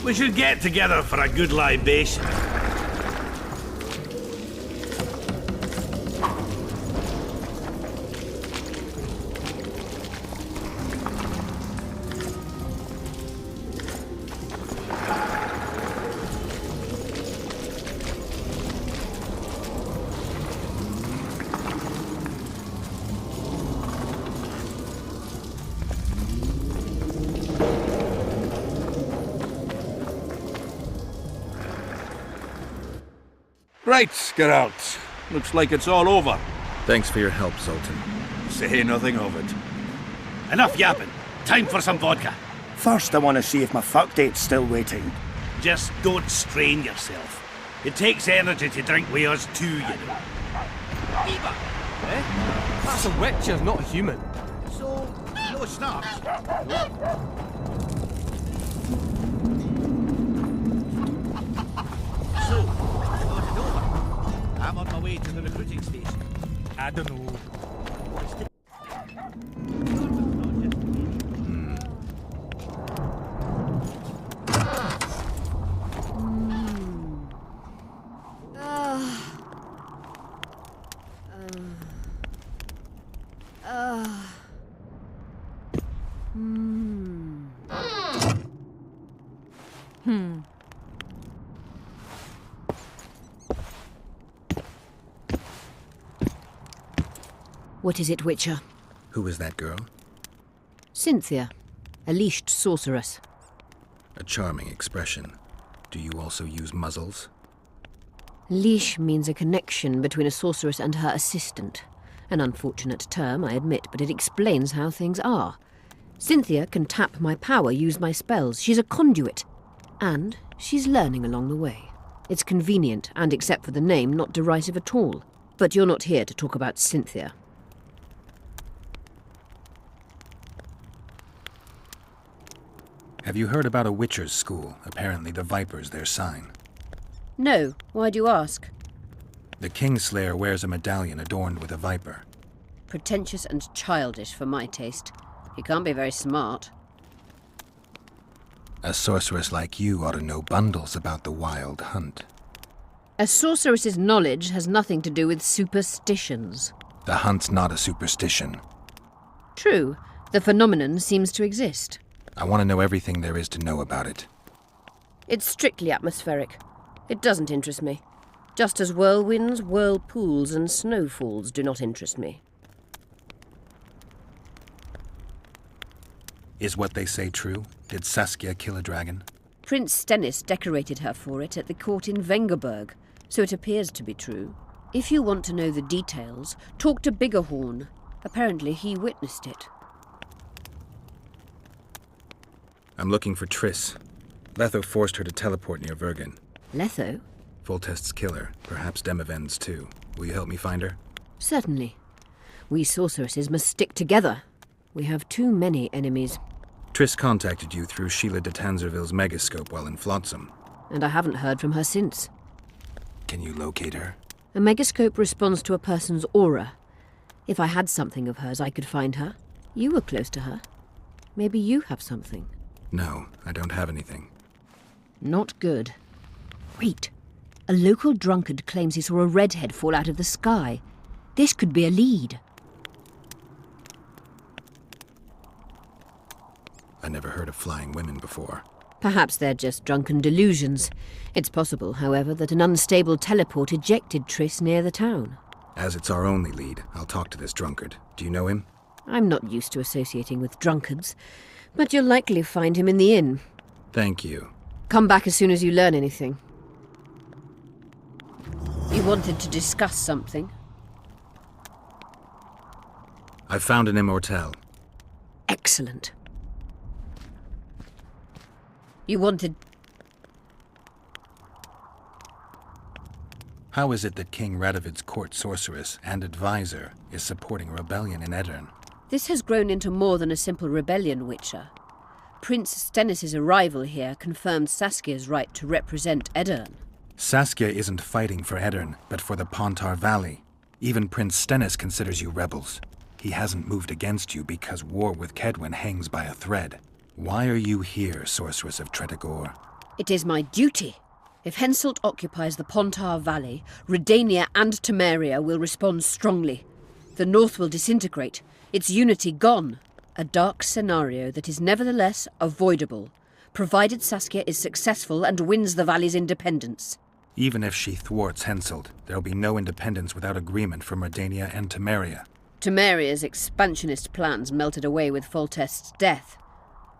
We should get together for a good libation. Right, Geralt. Looks like it's all over. Thanks for your help, Sultan. Say nothing of it. Enough yapping. Time for some vodka. First, I want to see if my fuck date's still waiting. Just don't strain yourself. It takes energy to drink with us too, you know. Eh? That's a witcher, not a human. So, no snaps. So, got it over. I'm on my way to the recruiting station. I don't know. What is it, Witcher? Who is that girl? Cynthia, a leashed sorceress. A charming expression. Do you also use muzzles? Leash means a connection between a sorceress and her assistant. An unfortunate term, I admit, but it explains how things are. Cynthia can tap my power, use my spells. She's a conduit. And she's learning along the way. It's convenient, and except for the name, not derisive at all. But you're not here to talk about Cynthia. Have you heard about a Witcher's school? Apparently the Viper's their sign. No. Why do you ask? The Kingslayer wears a medallion adorned with a viper. Pretentious and childish for my taste. He can't be very smart. A sorceress like you ought to know bundles about the wild hunt. A sorceress's knowledge has nothing to do with superstitions. The hunt's not a superstition. True. The phenomenon seems to exist. I want to know everything there is to know about it. It's strictly atmospheric. It doesn't interest me. Just as whirlwinds, whirlpools, and snowfalls do not interest me. Is what they say true? Did Saskia kill a dragon? Prince Stennis decorated her for it at the court in Vengerberg, so it appears to be true. If you want to know the details, talk to Biggerhorn. Apparently he witnessed it. I'm looking for Triss. Letho forced her to teleport near Vergen. Letho? Foltest's killer, perhaps Demavend's too. Will you help me find her? Certainly. We sorceresses must stick together. We have too many enemies. Triss contacted you through Sheila de Tanzerville's megascope while in Flotsam. And I haven't heard from her since. Can you locate her? A megascope responds to a person's aura. If I had something of hers, I could find her. You were close to her. Maybe you have something. No, I don't have anything. Not good. Wait. A local drunkard claims he saw a redhead fall out of the sky. This could be a lead. I never heard of flying women before. Perhaps they're just drunken delusions. It's possible, however, that an unstable teleport ejected Triss near the town. As it's our only lead, I'll talk to this drunkard. Do you know him? I'm not used to associating with drunkards, but you'll likely find him in the inn. Thank you. Come back as soon as you learn anything. You wanted to discuss something? I found an immortelle. Excellent. You wanted... How is it that King Radovid's court sorceress and advisor is supporting a rebellion in Edirn? This has grown into more than a simple rebellion, Witcher. Prince Stennis' arrival here confirmed Saskia's right to represent Edirn. Saskia isn't fighting for Edirn, but for the Pontar Valley. Even Prince Stennis considers you rebels. He hasn't moved against you because war with Kedwen hangs by a thread. Why are you here, Sorceress of Tretogor? It is my duty. If Henselt occupies the Pontar Valley, Redania and Temeria will respond strongly. The North will disintegrate, its unity gone. A dark scenario that is nevertheless avoidable, provided Saskia is successful and wins the Valley's independence. Even if she thwarts Henselt, there'll be no independence without agreement from Redania and Temeria. Temeria's expansionist plans melted away with Foltest's death.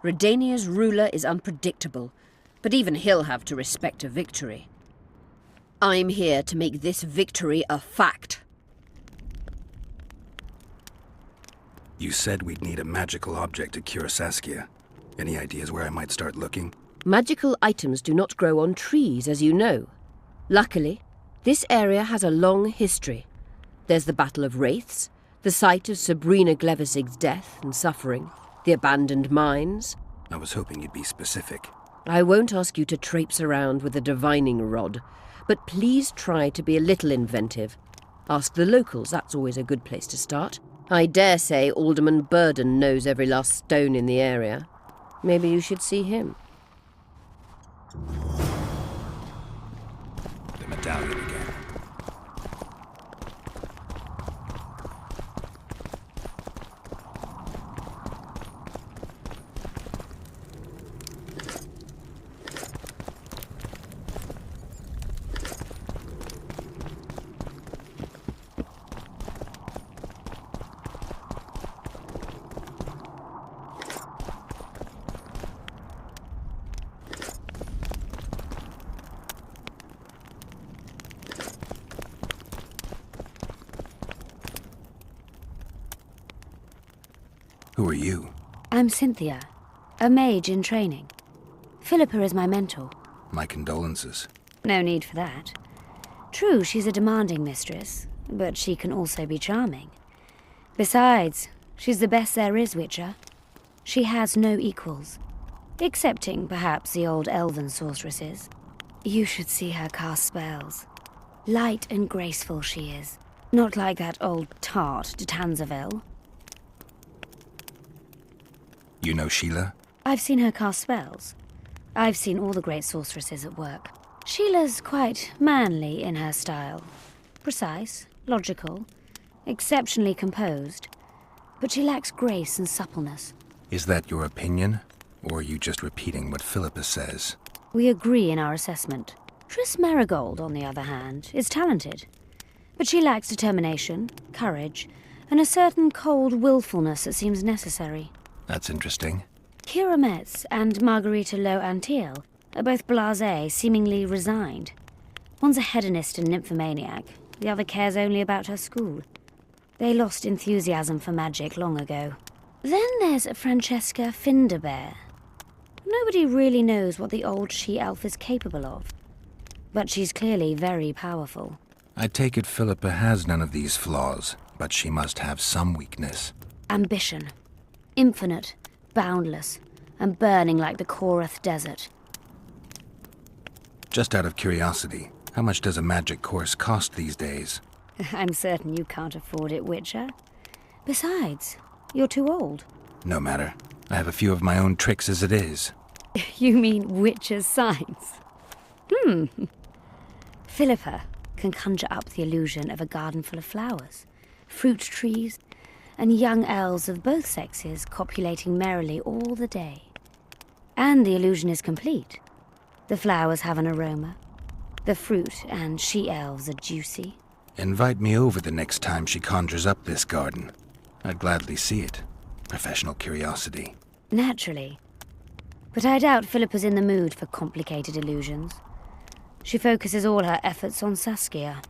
Redania's ruler is unpredictable, but even he'll have to respect a victory. I'm here to make this victory a fact. You said we'd need a magical object to cure Saskia. Any ideas where I might start looking? Magical items do not grow on trees, as you know. Luckily, this area has a long history. There's the Battle of Wraiths, the site of Sabrina Glevisig's death and suffering, the abandoned mines. I was hoping you'd be specific. I won't ask you to traipse around with a divining rod, but please try to be a little inventive. Ask the locals, that's always a good place to start. I dare say Alderman Burden knows every last stone in the area. Maybe you should see him. The medallion again. Who are you? I'm Cynthia, a mage in training. Philippa is my mentor. My condolences. No need for that. True, she's a demanding mistress, but she can also be charming. Besides, she's the best there is, Witcher. She has no equals, excepting perhaps the old elven sorceresses. You should see her cast spells. Light and graceful she is, not like that old tart de Tanzaville. You know Sheila? I've seen her cast spells. I've seen all the great sorceresses at work. Sheila's quite manly in her style. Precise, logical, exceptionally composed. But she lacks grace and suppleness. Is that your opinion? Or are you just repeating what Philippa says? We agree in our assessment. Triss Marigold, on the other hand, is talented. But she lacks determination, courage, and a certain cold willfulness that seems necessary. That's interesting. Kira Metz and Margarita Low-Antiel are both blasé, seemingly resigned. One's a hedonist and nymphomaniac, the other cares only about her school. They lost enthusiasm for magic long ago. Then there's Francesca Finderbear. Nobody really knows what the old she-elf is capable of. But she's clearly very powerful. I take it Philippa has none of these flaws, but she must have some weakness. Ambition. Infinite, boundless, and burning like the Korath Desert. Just out of curiosity, how much does a magic course cost these days? I'm certain you can't afford it, Witcher. Besides, you're too old. No matter. I have a few of my own tricks as it is. You mean Witcher's signs? Philippa can conjure up the illusion of a garden full of flowers, fruit trees, and young elves of both sexes copulating merrily all the day. And the illusion is complete. The flowers have an aroma. The fruit and she-elves are juicy. Invite me over the next time she conjures up this garden. I'd gladly see it. Professional curiosity. Naturally. But I doubt Philippa's in the mood for complicated illusions. She focuses all her efforts on Saskia.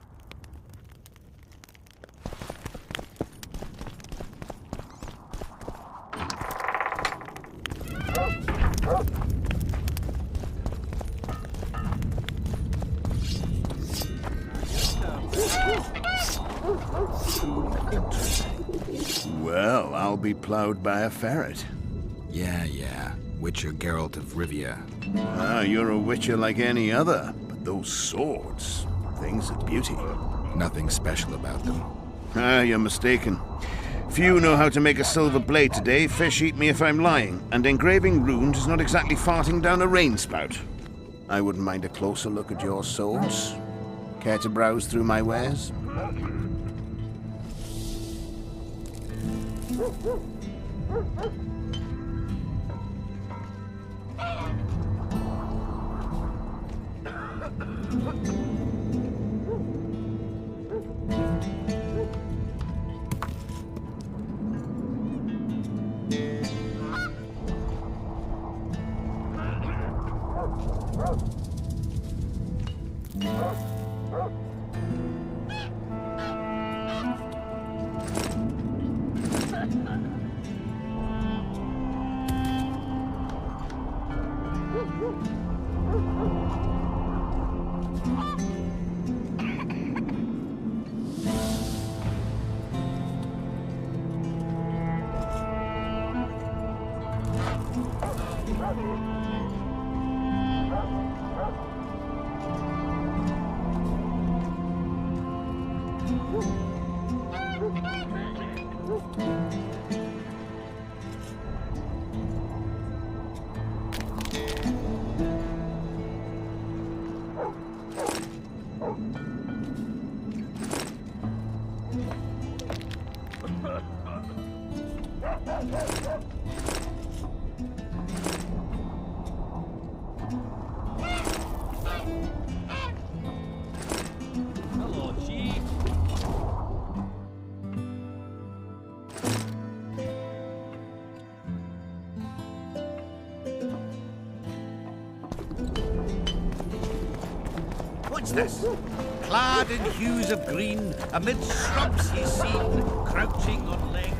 Well, I'll be ploughed by a ferret. Yeah. Witcher Geralt of Rivia. Ah, you're a witcher like any other, but those swords, things of beauty. Nothing special about them. Ah, you're mistaken. Few know how to make a silver blade today, fish eat me if I'm lying, and engraving runes is not exactly farting down a rain spout. I wouldn't mind a closer look at your swords. Care to browse through my wares? What's this? Clad in hues of green, amid shrubs he's seen, crouching on leg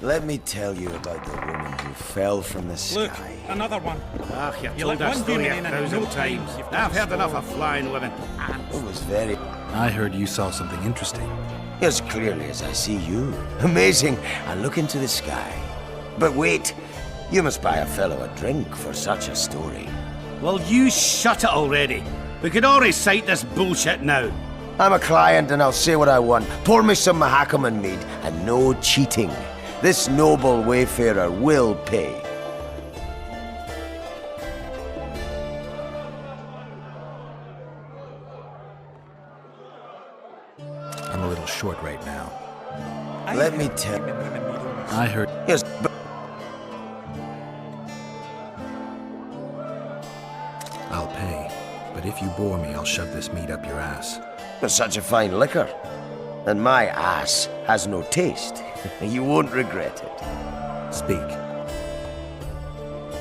Let me tell you about the woman who fell from the sky. Look, another one. Ah, you've You told let that one story human a in and in thousand no times. time you've got I've a heard enough swarm. of flying women. It was very... I heard you saw something interesting. As clearly as I see you. Amazing. I look into the sky. But wait, you must buy a fellow a drink for such a story. Well, you shut it already. We could all recite this bullshit now. I'm a client and I'll say what I want. Pour me some Mahakaman mead and no cheating. This noble wayfarer will pay. I'm a little short right now. Let me tell... I heard... Yes, but... I'll pay. But if you bore me, I'll shove this meat up your ass. It's such a fine liquor. And my ass has no taste. You won't regret it. Speak.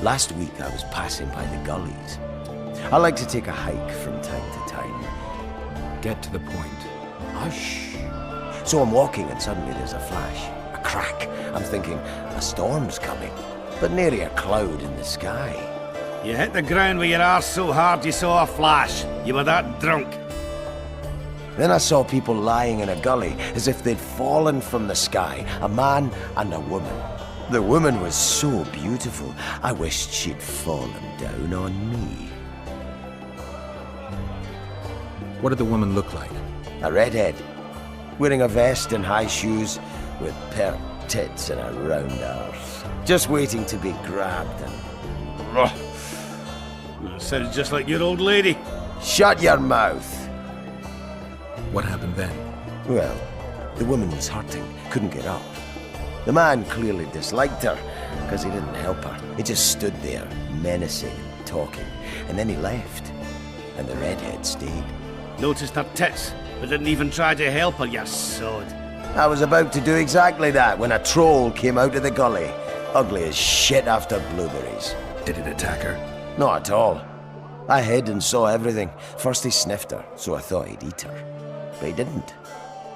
Last week I was passing by the gullies. I like to take a hike from time to time. Get to the point. Hush. So I'm walking and suddenly there's a flash, a crack. I'm thinking, a storm's coming. But nary a cloud in the sky. You hit the ground with your arse so hard you saw a flash. You were that drunk. Then I saw people lying in a gully as if they'd fallen from the sky, a man and a woman. The woman was so beautiful, I wished she'd fallen down on me. What did the woman look like? A redhead, wearing a vest and high shoes, with pert tits and a round arse. Just waiting to be grabbed and... Sounds just like your old lady. Shut your mouth! What happened then? Well, the woman was hurting, couldn't get up. The man clearly disliked her, because he didn't help her. He just stood there, menacing and talking, and then he left. And the redhead stayed. Noticed her tits, but didn't even try to help her, you sod. I was about to do exactly that when a troll came out of the gully, ugly as shit after blueberries. Did it attack her? Not at all. I hid and saw everything. First he sniffed her, so I thought he'd eat her. But he didn't.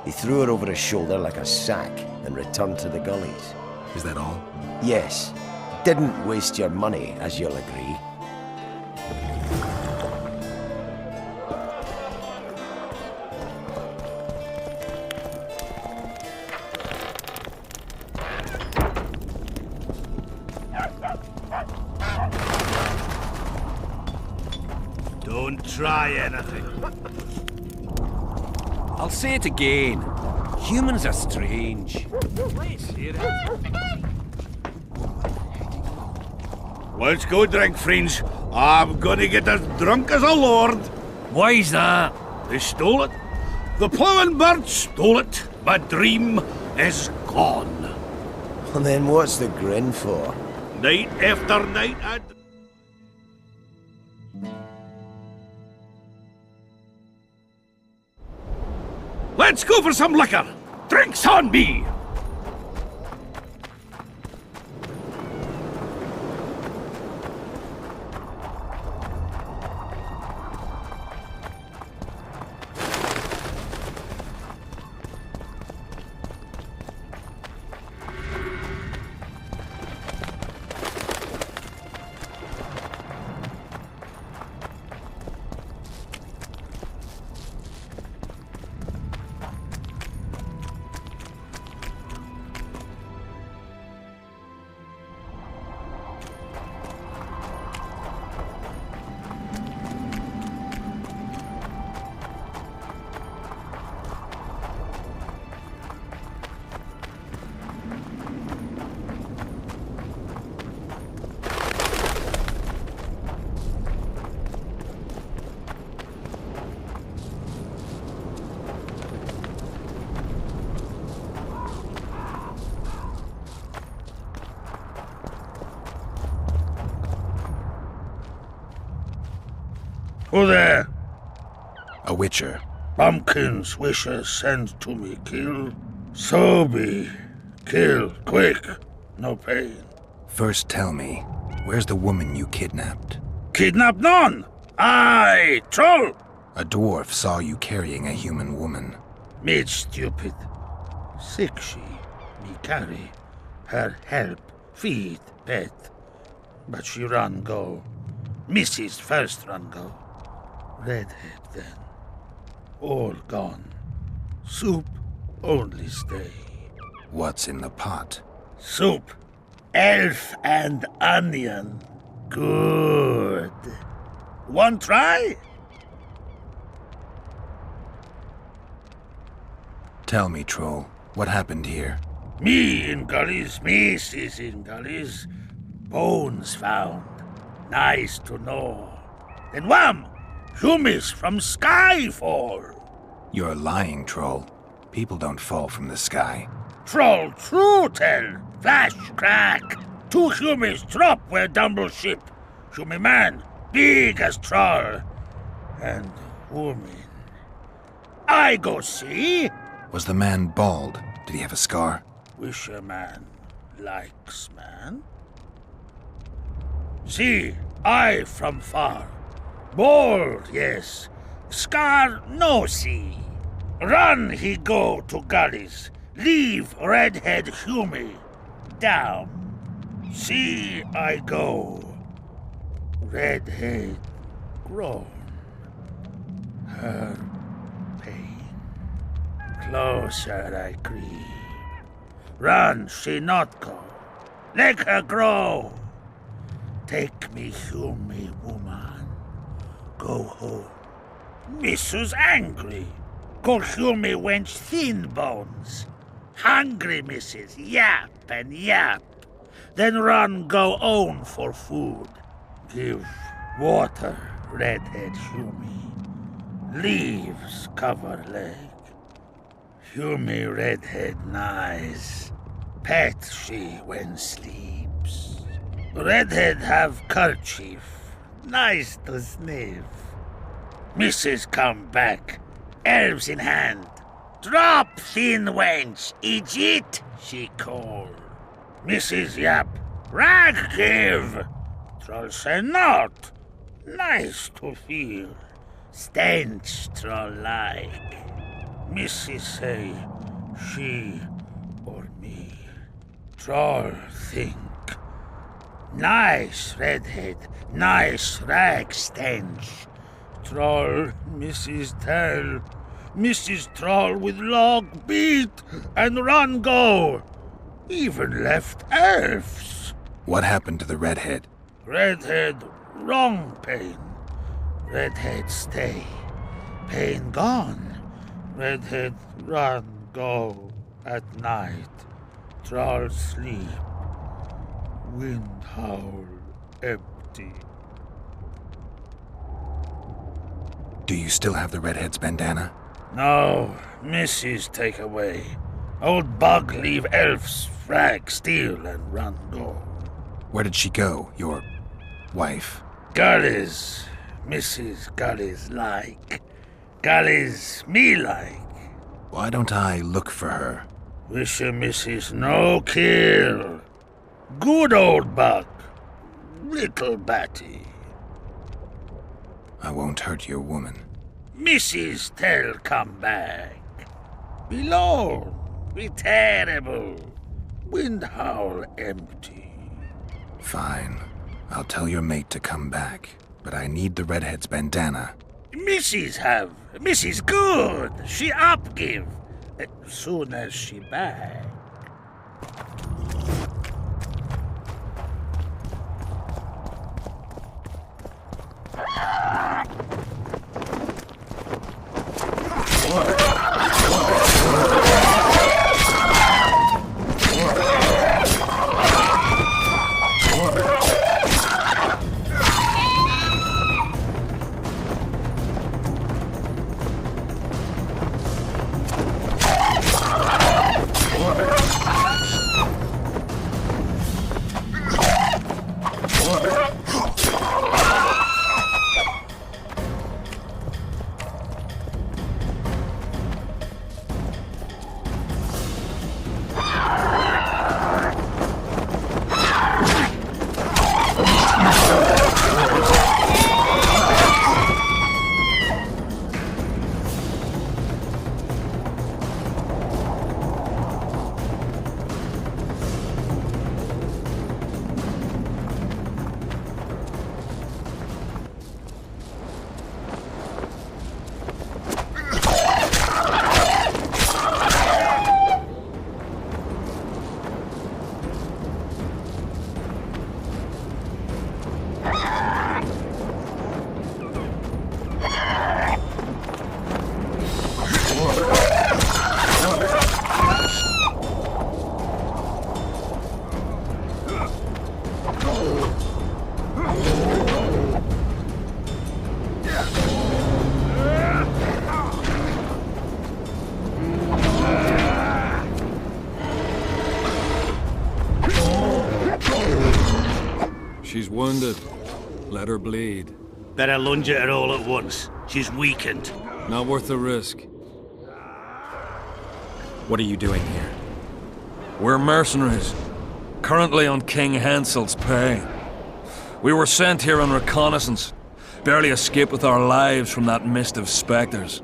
He threw her over his shoulder like a sack and returned to the gullies. Is that all? Yes. Didn't waste your money, as you'll agree. Don't try anything. I'll say it again. Humans are strange. Let's go drink, friends. I'm gonna get as drunk as a lord. Why's that? They stole it. The plowing bird stole it. My dream is gone. Well, then what's the grin for? Night after night, Let's go for some liquor. Drinks on me. Who there? A witcher. Bumpkins wishes sent to me kill. So be. Kill, quick. No pain. First tell me, where's the woman you kidnapped? Kidnap none! Aye, troll! A dwarf saw you carrying a human woman. Made stupid. Sick she, me carry. Her help, feed, pet. But she run go. Mrs. first run go. Redhead then. All gone. Soup only stay. What's in the pot? Soup. Elf and onion. Good. One try? Tell me, troll, what happened here? Me in gullies, Mrs. in gullies. Bones found. Nice to know. Then wham! Humis from sky fall. You're lying, troll. People don't fall from the sky. Troll true tell. Flash crack. 2 humis drop where dumble ship. Humi man, big as troll. And woman. I go see. Was the man bald? Did he have a scar? Wish a man likes man. See, I from far. Bald, yes. Scar no see. Run he go to gullies. Leave redhead Humi. Down. See I go. Redhead grown. Her pain. Closer I creep. Run she not go. Let her grow. Take me Humi woman. Go home. Missus angry. Call Humi wench thin bones. Hungry missus, yap and yap. Then run go own for food. Give water, redhead Humi. Leaves cover leg. Humi redhead nice. pet she when sleeps. Redhead have kerchief, nice to sniff. Mrs. come back, elves in hand. Drop, thin wench, Egypt, she call. Mrs. Yap, rag give. Troll say not, nice to feel. Stench troll like. Mrs. say, she or me. Troll think. Nice redhead, nice rag stench. Troll, Mrs. tell. Mrs. Troll with log beat and run go. Even left elves. What happened to the redhead? Redhead, wrong pain. Redhead stay. Pain gone. Redhead run go at night. Troll sleep. Wind howl empty. Do you still have the redhead's bandana? No, Mrs. take away. Old bug leave elves frag steal and run go. Where did she go, your wife? Gullies, Mrs. Gullies like. Gullies me like. Why don't I look for her? Wish a Mrs. no kill. Good old bug. Little batty. I won't hurt your woman. Mrs. tell come back. Be lone, be terrible. Wind howl empty. Fine. I'll tell your mate to come back. But I need the redhead's bandana. Mrs. have. Mrs. good. She up give. Soon as she back. She's wounded. Let her bleed. Better lunge at her all at once. She's weakened. Not worth the risk. What are you doing here? We're mercenaries. Currently on King Hansel's pay. We were sent here on reconnaissance. Barely escaped with our lives from that mist of specters.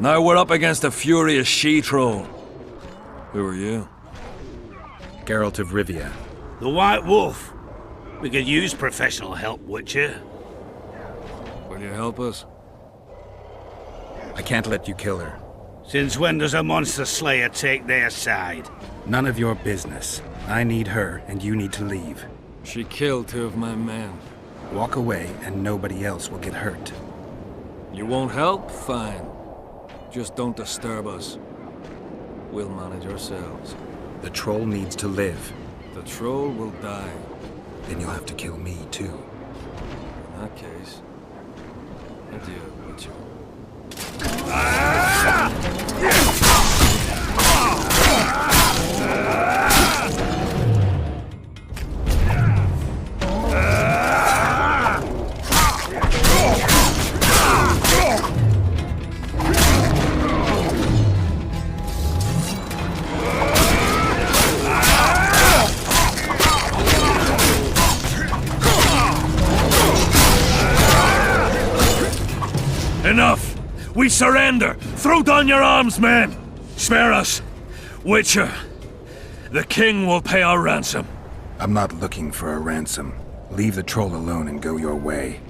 Now we're up against a furious she-troll. Who are you? Geralt of Rivia. The White Wolf. We could use professional help, Witcher. Will you help us? I can't let you kill her. Since when does a monster slayer take their side? None of your business. I need her, and you need to leave. She killed 2 of my men. Walk away, and nobody else will get hurt. You won't help? Fine. Just don't disturb us. We'll manage ourselves. The troll needs to live. The troll will die. Then you'll have to kill me, too. In that case... adieu, Witcher. We surrender! Throw down your arms, men! Spare us! Witcher, the king will pay our ransom. I'm not looking for a ransom. Leave the troll alone and go your way.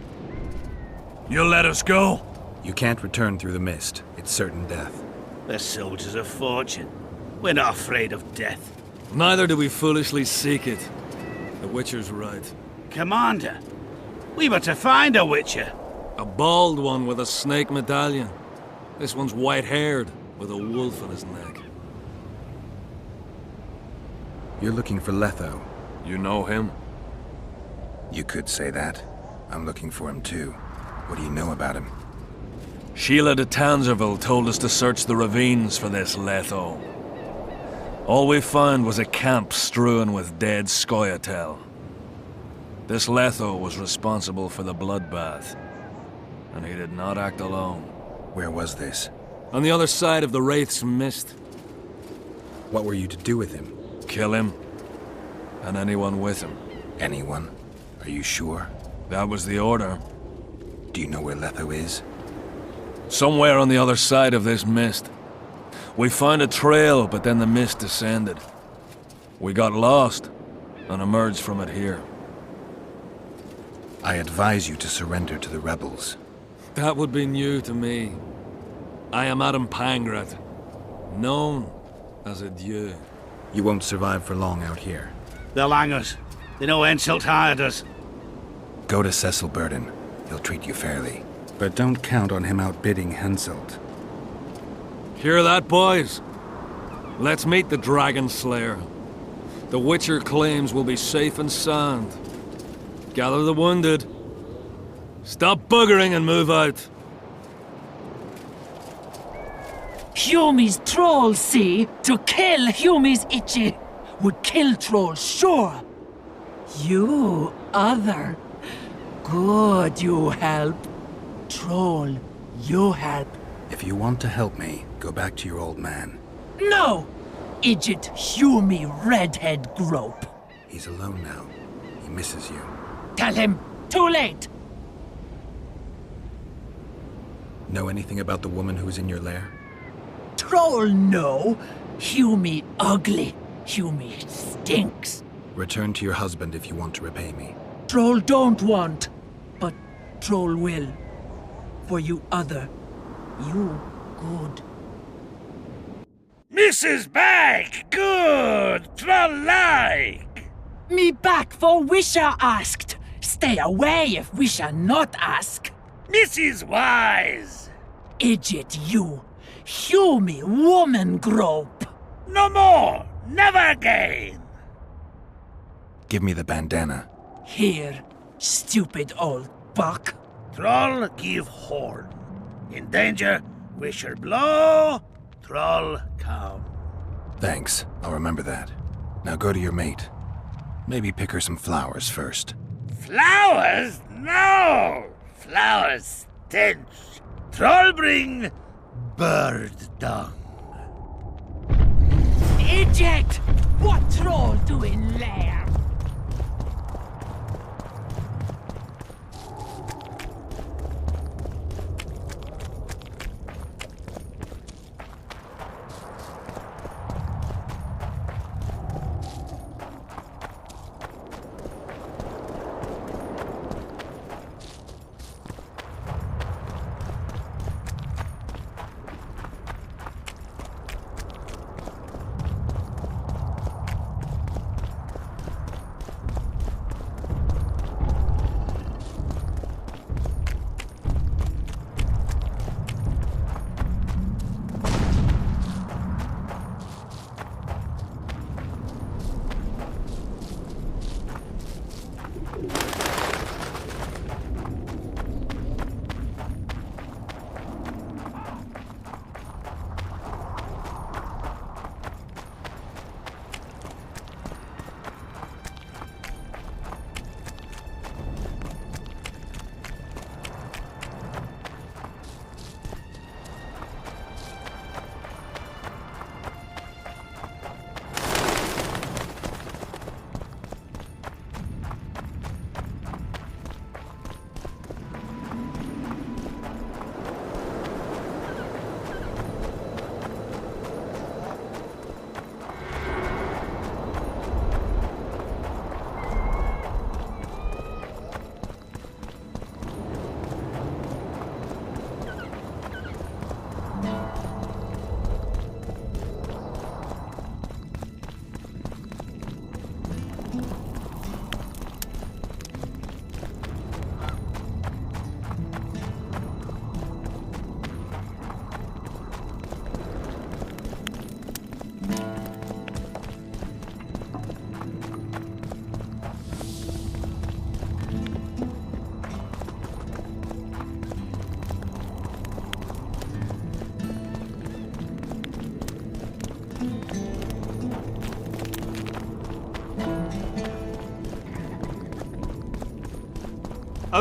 You'll let us go? You can't return through the mist. It's certain death. We're soldiers of fortune. We're not afraid of death. Neither do we foolishly seek it. The Witcher's right. Commander, we were to find a Witcher. A bald one with a snake medallion. This one's white-haired, with a wolf on his neck. You're looking for Letho. You know him? You could say that. I'm looking for him too. What do you know about him? Sheila de Tangerville told us to search the ravines for this Letho. All we found was a camp strewn with dead Scoia'tael. This Letho was responsible for the bloodbath, and he did not act alone. Where was this? On the other side of the Wraith's Mist. What were you to do with him? Kill him, and anyone with him. Anyone? Are you sure? That was the order. Do you know where Letho is? Somewhere on the other side of this mist. We found a trail, but then the mist descended. We got lost, and emerged from it here. I advise you to surrender to the rebels. That would be new to me. I am Adam Pangrat, known as a Dieu. You won't survive for long out here. They'll hang us. They know Henselt hired us. Go to Cecil Burden. He'll treat you fairly. But don't count on him outbidding Henselt. Hear that, boys? Let's meet the Dragonslayer. The Witcher claims we'll be safe and sound. Gather the wounded. Stop buggering and move out. Humi's troll, see? To kill Humi's itchy would kill trolls, sure. You, other. Good, you help. Troll, you help. If you want to help me, go back to your old man. No! Idjit Humi redhead grope. He's alone now. He misses you. Tell him, too late. Know anything about the woman who's in your lair? Troll, no. Humi ugly. Humi stinks. Return to your husband if you want to repay me. Troll don't want, but Troll will. For you other, you good. Mrs. Back! Good! Troll-like! Me back for Wisha asked. Stay away if Wisha not ask. Mrs. Wise! Idjit you. Humi woman grope. No more! Never again! Give me the bandana. Here, stupid old buck. Troll give horn. In danger, Wisher blow. Troll come. Thanks. I'll remember that. Now go to your mate. Maybe pick her some flowers first. Flowers? No! Flowers stench. Troll bring bird dung. Eject! What troll doing lair?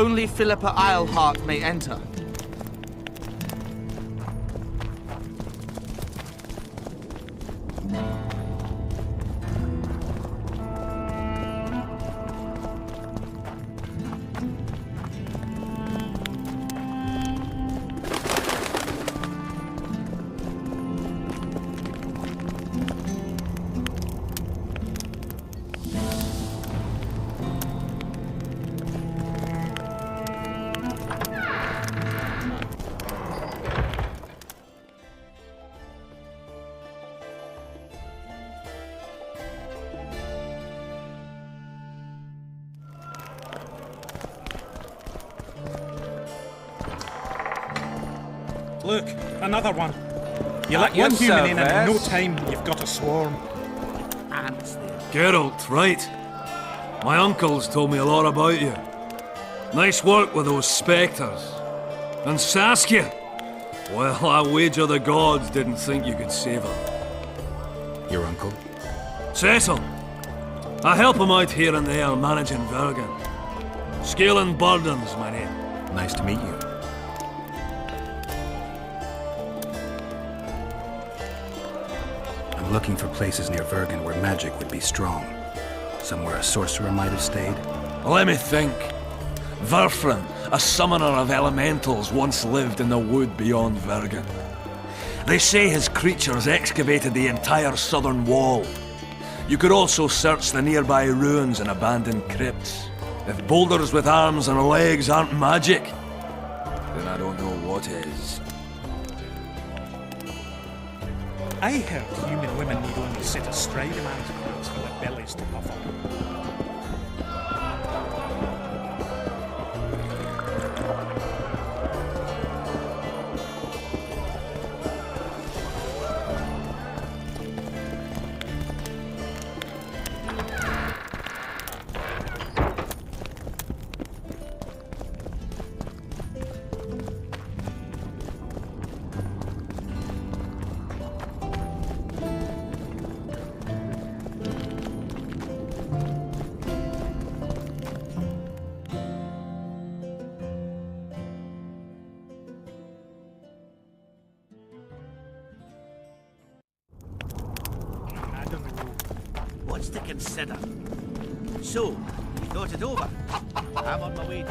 Only Philippa Eilhart may enter. Look, another one. You let Your one human in and in no service. time you've got a swarm. Ants there. Geralt, right. My uncles told me a lot about you. Nice work with those spectres. And Saskia! Well, I wager the gods didn't think you could save her. Your uncle? Cecil! I help him out here and there managing Vergen. Scaling Burden's my name. Nice to meet you. I'm looking for places near Vergen where magic would be strong. Somewhere a sorcerer might have stayed. Let me think. Verfrin, a summoner of elementals, once lived in the wood beyond Vergen. They say his creatures excavated the entire southern wall. You could also search the nearby ruins and abandoned crypts. If boulders with arms and legs aren't magic, then I don't know what is. I heard human women need only sit astride a man's pants for their bellies to puff up. What's to consider? So, you thought it over? I'm on my way.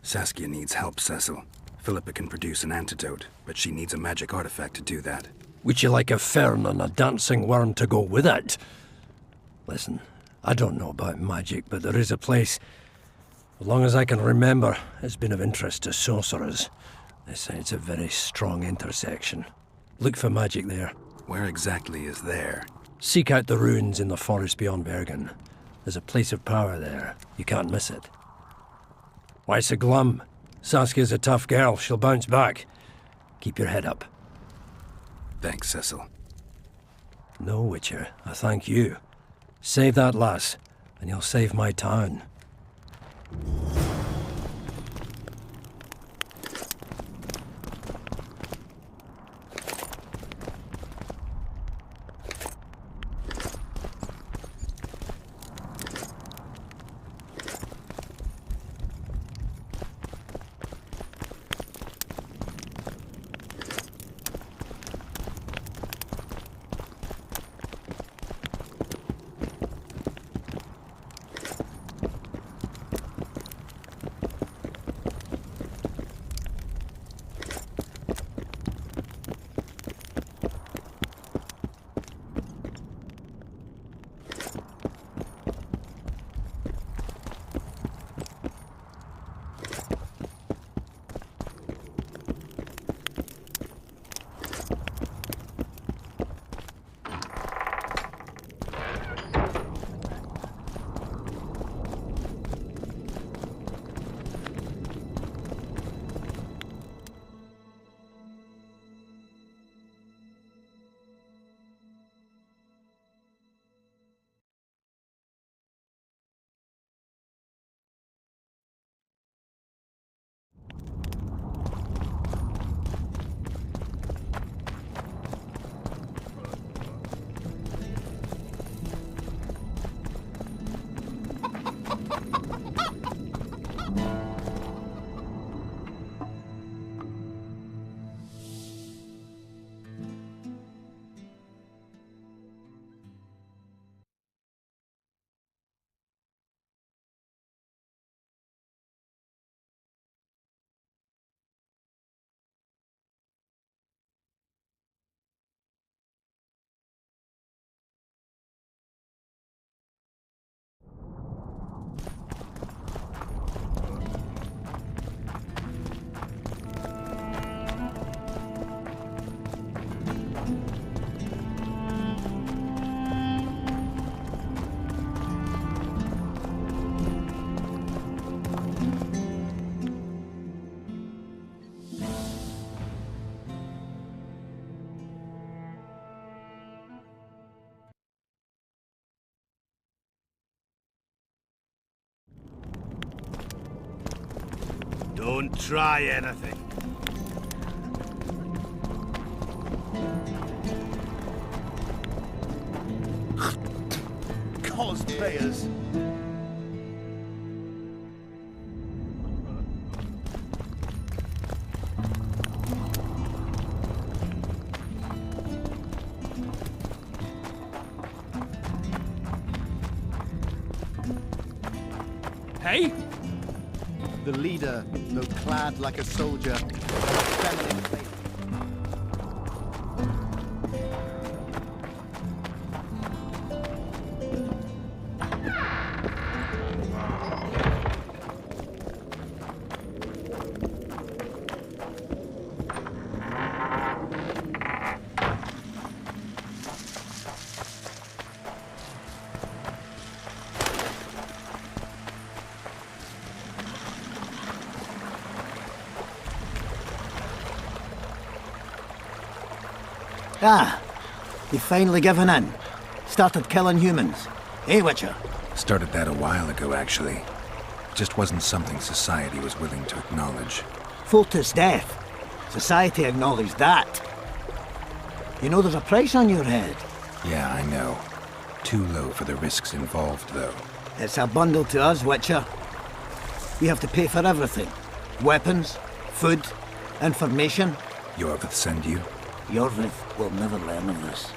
Saskia needs help, Cecil. Philippa can produce an antidote, but she needs a magic artifact to do that. Would you like a fern and a dancing worm to go with it? Listen, I don't know about magic, but there is a place, as long as I can remember, it's been of interest to sorcerers. They say it's a very strong intersection. Look for magic there. Where exactly is there? Seek out the ruins in the forest beyond Bergen. There's a place of power there. You can't miss it. Why so glum? Saskia's a tough girl. She'll bounce back. Keep your head up. Thanks, Cecil. No, Witcher. I thank you. Save that lass, and you'll save my town. Don't try anything. Cosplayers. Hey? The leader, though clad like a soldier, feminine faith. Ah, you've finally given in. Started killing humans. Eh, Witcher? Started that a while ago, actually. Just wasn't something society was willing to acknowledge. Foltest death. Society acknowledged that. You know there's a price on your head. Yeah, I know. Too low for the risks involved, though. It's a bundle to us, Witcher. We have to pay for everything. Weapons, food, information. Yorvith send you? Yorvith will never learn of this.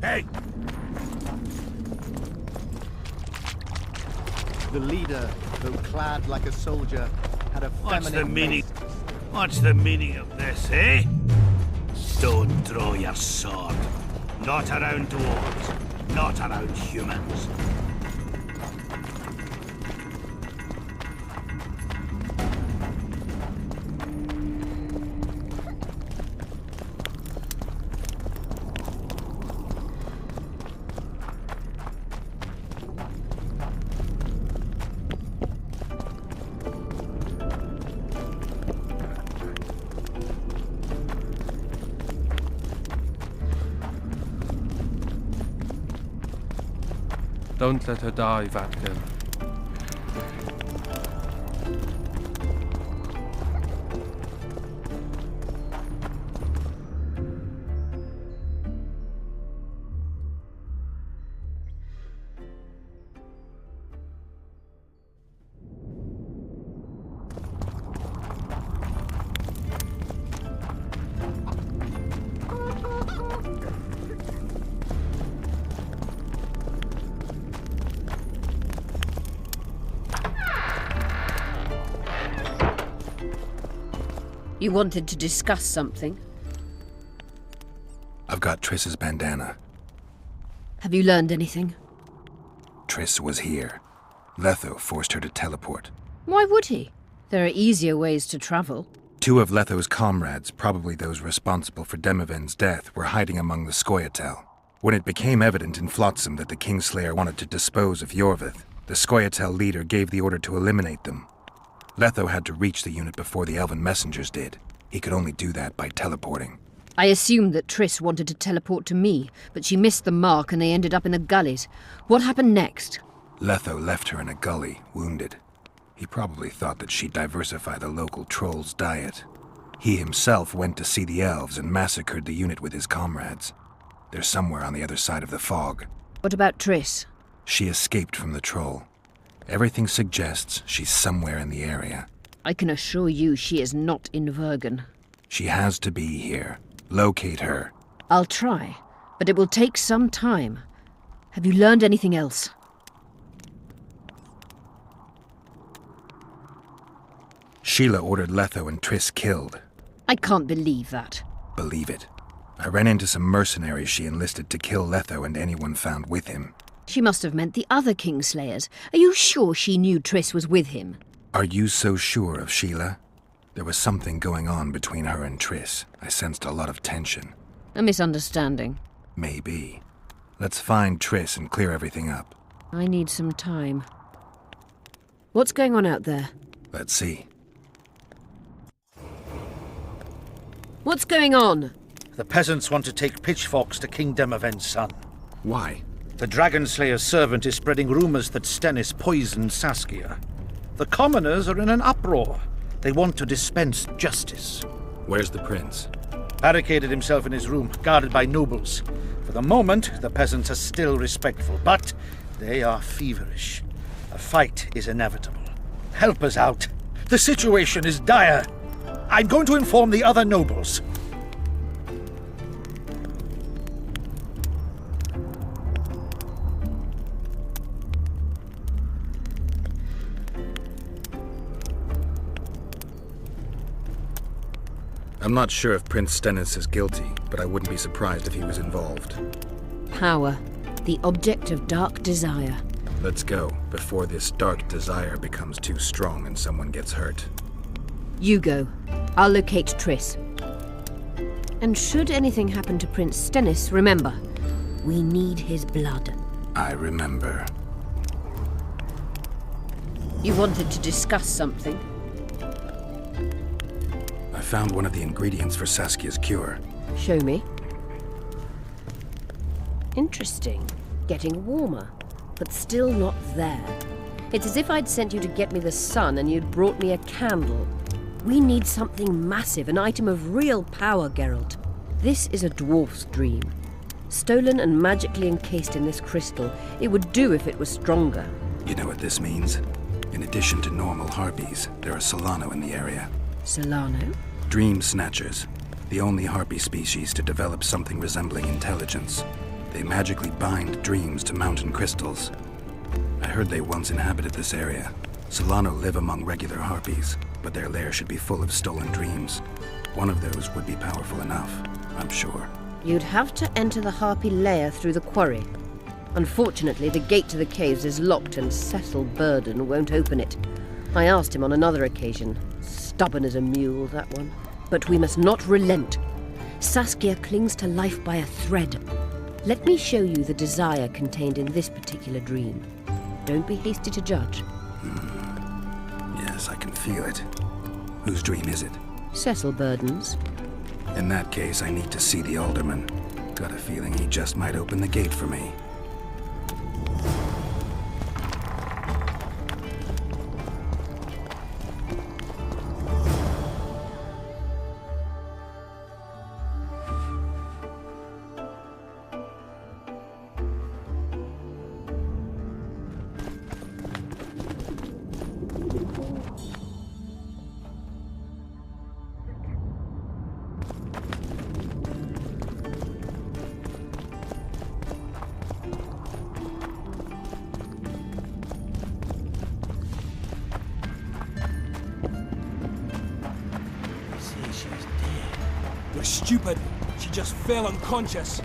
Hey! The leader, though clad like a soldier, had a What's feminine the meaning? face. What's the meaning of this, eh? Don't draw your sword. Not around dwarves. Not around humans. Don't let her die, Vatkin. You wanted to discuss something? I've got Triss's bandana. Have you learned anything? Triss was here. Letho forced her to teleport. Why would he? There are easier ways to travel. 2 of Letho's comrades, probably those responsible for Demoven's death, were hiding among the Scoia'tael. When it became evident in Flotsam that the Kingslayer wanted to dispose of Yorvith, the Scoia'tael leader gave the order to eliminate them. Letho had to reach the unit before the elven messengers did. He could only do that by teleporting. I assumed that Triss wanted to teleport to me, but she missed the mark and they ended up in the gullies. What happened next? Letho left her in a gully, wounded. He probably thought that she'd diversify the local trolls' diet. He himself went to see the elves and massacred the unit with his comrades. They're somewhere on the other side of the fog. What about Triss? She escaped from the troll. Everything suggests she's somewhere in the area. I can assure you she is not in Vergen. She has to be here. Locate her. I'll try, but it will take some time. Have you learned anything else? Sheila ordered Letho and Triss killed. I can't believe that. Believe it. I ran into some mercenaries she enlisted to kill Letho and anyone found with him. She must have meant the other Kingslayers. Are you sure she knew Triss was with him? Are you so sure of Sheila? There was something going on between her and Triss. I sensed a lot of tension. A misunderstanding. Maybe. Let's find Triss and clear everything up. I need some time. What's going on out there? Let's see. What's going on? The peasants want to take pitchforks to King Demoven's son. Why? The Dragonslayer's servant is spreading rumors that Stennis poisoned Saskia. The commoners are in an uproar. They want to dispense justice. Where's the prince? Barricaded himself in his room, guarded by nobles. For the moment, the peasants are still respectful, but they are feverish. A fight is inevitable. Help us out. The situation is dire. I'm going to inform the other nobles. I'm not sure if Prince Stennis is guilty, but I wouldn't be surprised if he was involved. Power. The object of dark desire. Let's go, before this dark desire becomes too strong and someone gets hurt. You go. I'll locate Triss. And should anything happen to Prince Stennis, remember, we need his blood. I remember. You wanted to discuss something? I found one of the ingredients for Saskia's cure. Show me. Interesting. Getting warmer, but still not there. It's as if I'd sent you to get me the sun and you'd brought me a candle. We need something massive, an item of real power, Geralt. This is a dwarf's dream. Stolen and magically encased in this crystal, it would do if it was stronger. You know what this means? In addition to normal harpies, there are Solano in the area. Solano? Dream Snatchers. The only harpy species to develop something resembling intelligence. They magically bind dreams to mountain crystals. I heard they once inhabited this area. Solano live among regular harpies, but their lair should be full of stolen dreams. One of those would be powerful enough, I'm sure. You'd have to enter the harpy lair through the quarry. Unfortunately, the gate to the caves is locked and Cecil Burden won't open it. I asked him on another occasion. Stubborn as a mule, that one. But we must not relent. Saskia clings to life by a thread. Let me show you the desire contained in this particular dream. Don't be hasty to judge. Yes, I can feel it. Whose dream is it? Cecil Burden's. In that case, I need to see the alderman. Got a feeling he just might open the gate for me. You're stupid. She just fell unconscious.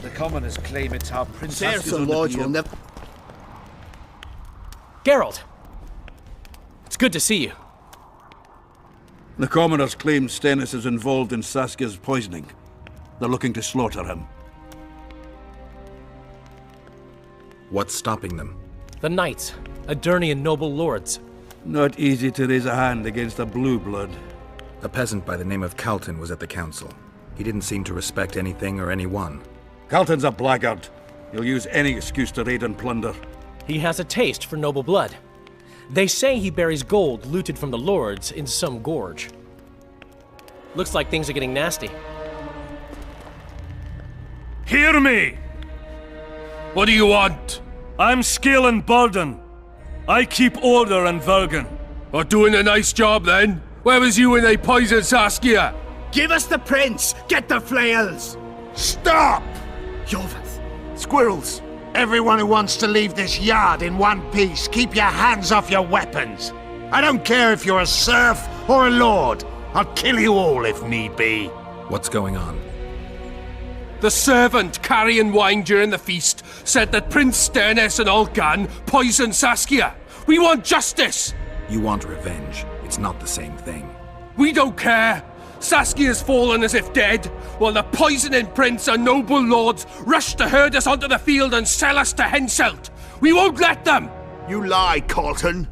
The commoners claim it's our princess. Serfs and lords will never... Geralt! It's good to see you. The commoners claim Stennis is involved in Saskia's poisoning. They're looking to slaughter him. What's stopping them? The knights, Adernian noble lords. Not easy to raise a hand against a blue blood. A peasant by the name of Calton was at the council. He didn't seem to respect anything or anyone. Calton's a blackguard. He'll use any excuse to raid and plunder. He has a taste for noble blood. They say he buries gold looted from the lords in some gorge. Looks like things are getting nasty. Hear me! What do you want? I'm Scalan Burden. I keep order in Vergen. Or doing a nice job then? Where was you when they poisoned Saskia? Give us the prince! Get the flails! Stop! Jorvath. Squirrels! Everyone who wants to leave this yard in one piece, keep your hands off your weapons. I don't care if you're a serf or a lord. I'll kill you all if need be. What's going on? The servant carrying wine during the feast said that Prince Stennis and Olgan poisoned Saskia. We want justice! You want revenge. It's not the same thing. We don't care. Saskia's fallen as if dead, while the poisoning prince and noble lords rush to herd us onto the field and sell us to Henselt. We won't let them! You lie, Calton.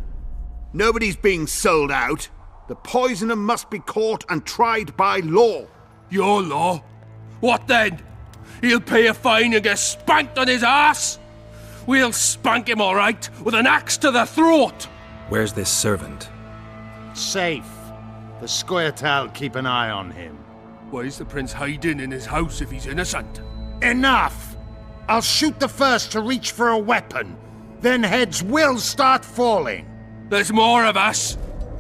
Nobody's being sold out. The poisoner must be caught and tried by law. Your law? What then? He'll pay a fine and get spanked on his ass? We'll spank him all right, with an axe to the throat! Where's this servant? Safe. The Scoia'tael keep an eye on him. Why is the prince hiding in his house if he's innocent? Enough! I'll shoot the first to reach for a weapon. Then heads will start falling. There's more of us.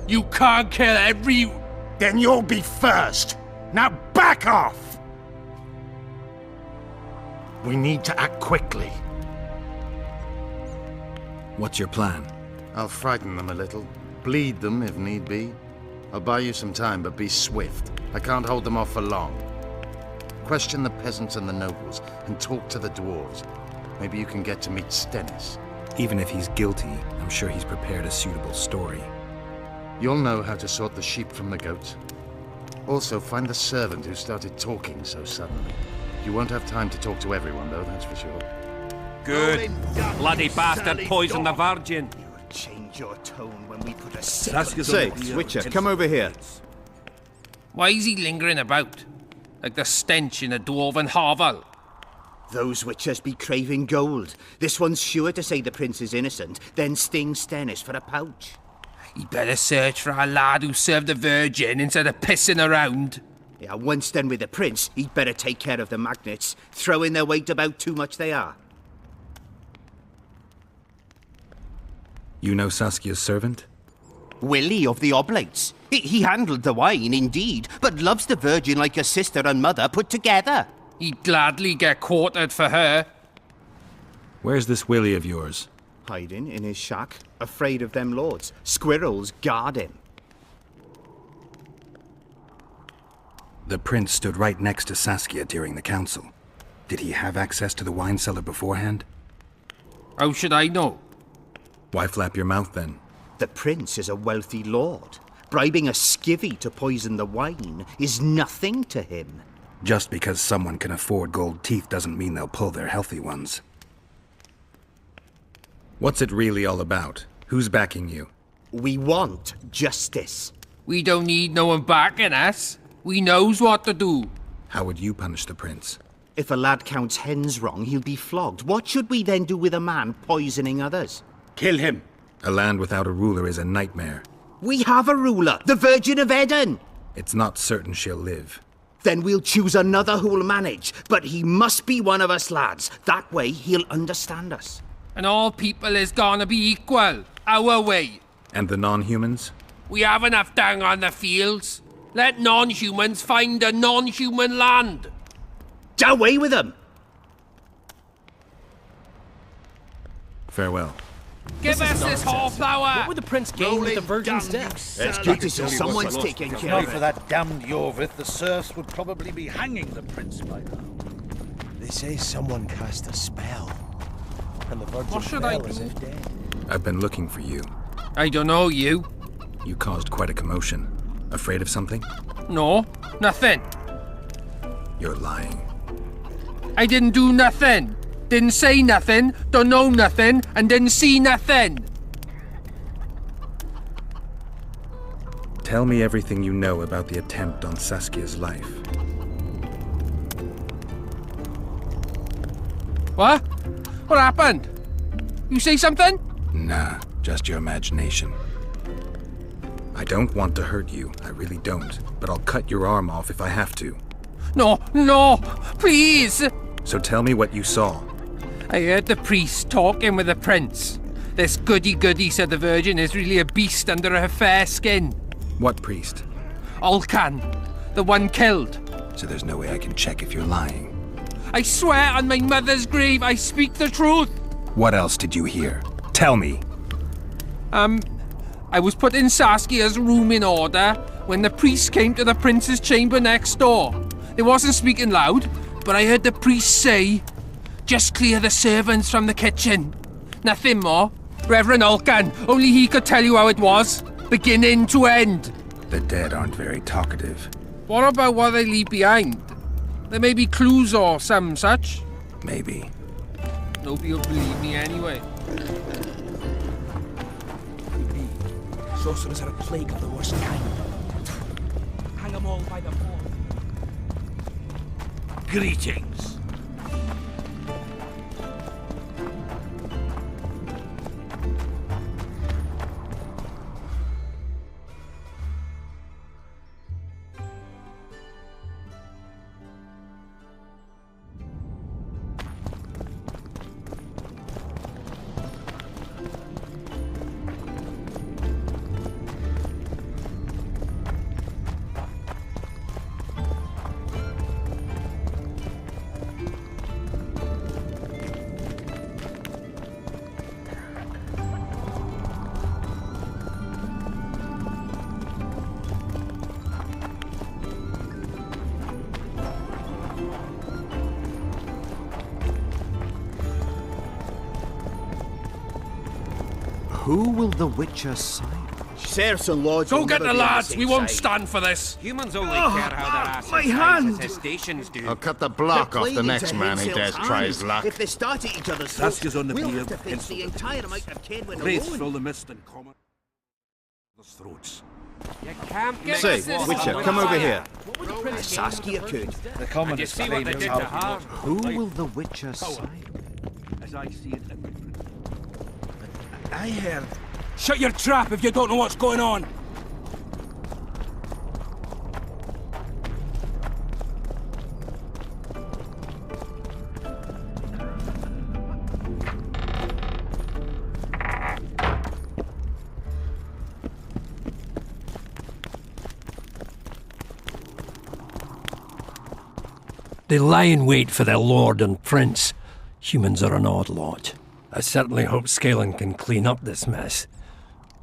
You can't kill every... Then you'll be first. Now back off! We need to act quickly. What's your plan? I'll frighten them a little. Bleed them if need be. I'll buy you some time, but be swift. I can't hold them off for long. Question the peasants and the nobles, and talk to the dwarves. Maybe you can get to meet Stennis. Even if he's guilty, I'm sure he's prepared a suitable story. You'll know how to sort the sheep from the goats. Also, find the servant who started talking so suddenly. You won't have time to talk to everyone, though, that's for sure. Good. Bloody bastard poisoned the Virgin. Change your tone when we put a... Say, Witcher, come over here. Why is he lingering about? Like the stench in a dwarven hovel? Those witchers be craving gold. This one's sure to say the prince is innocent, then sting Stennis for a pouch. He better search for a lad who served the Virgin instead of pissing around. Yeah, once done with the prince, he'd better take care of the magnets, throwing their weight about too much they are. You know Saskia's servant? Willie of the Oblates. He handled the wine, indeed, but loves the Virgin like a sister and mother put together. He'd gladly get quartered for her. Where's this Willie of yours? Hiding in his shack, afraid of them lords. Squirrels guard him. The prince stood right next to Saskia during the council. Did he have access to the wine cellar beforehand? How should I know? Why flap your mouth then? The prince is a wealthy lord. Bribing a skivvy to poison the wine is nothing to him. Just because someone can afford gold teeth doesn't mean they'll pull their healthy ones. What's it really all about? Who's backing you? We want justice. We don't need no one backing us. We knows what to do. How would you punish the prince? If a lad counts hens wrong, he'll be flogged. What should we then do with a man poisoning others? Kill him. A land without a ruler is a nightmare. We have a ruler, the Virgin of Eden. It's not certain she'll live. Then we'll choose another who'll manage. But he must be one of us lads. That way he'll understand us. And all people is gonna be equal, our way. And the non-humans? We have enough dung on the fields. Let non-humans find a non-human land. Away with them! Farewell. Give us this whoreflower! What would the prince gain with the Virgin's death? It's good to see someone's taking care Not of for it. that damned Yorvith, the serfs would probably be hanging the prince by now. They say someone cast a spell. And the Virgin What should I fell as do? if dead. I've been looking for you. I don't know you. You caused quite a commotion. Afraid of something? No, nothing. You're lying. I didn't do nothing. Didn't say nothing, don't know nothing, and didn't see nothing. Tell me everything you know about the attempt on Saskia's life. What? What happened? You say something? Nah, just your imagination. I don't want to hurt you, I really don't, but I'll cut your arm off if I have to. No, no, please! So tell me what you saw. I heard the priest talking with the prince. This goody-goody said the Virgin is really a beast under her fair skin. What priest? Olcan, the one killed. So there's no way I can check if you're lying. I swear on my mother's grave I speak the truth. What else did you hear? Tell me. I was putting Saskia's room in order when the priest came to the prince's chamber next door. They wasn't speaking loud, but I heard the priest say, "Just clear the servants from the kitchen." Nothing more. Reverend Olcan, only he could tell you how it was, beginning to end. The dead aren't very talkative. What about what they leave behind? There may be clues or some such. Maybe. Nobody will believe me anyway. Sorcerers are a plague of the worst kind. Hang them all by the horn. Greetings. Who will the Witcher side? Serfs and lords. Go will get never the be on lads, same we won't side. stand for this. Humans only care how their asses my rise hand! as their stations do. I'll cut the block They're off the playing next into man who Hazel's dares try his hands. luck. If they start at each other's Saskia's throats, on the we'll beard, have to face pencil the entire amount of Kedwin Graceful alone. the mist and common throats. You can't get Say, us this Witcher, with come over fire. here. Saskia could. The common And you see what they did to her? Who will the Witcher side? As I see it, I heard. Shut your trap if you don't know what's going on. They lie in wait for their lord and prince. Humans are an odd lot. I certainly hope Scalen can clean up this mess.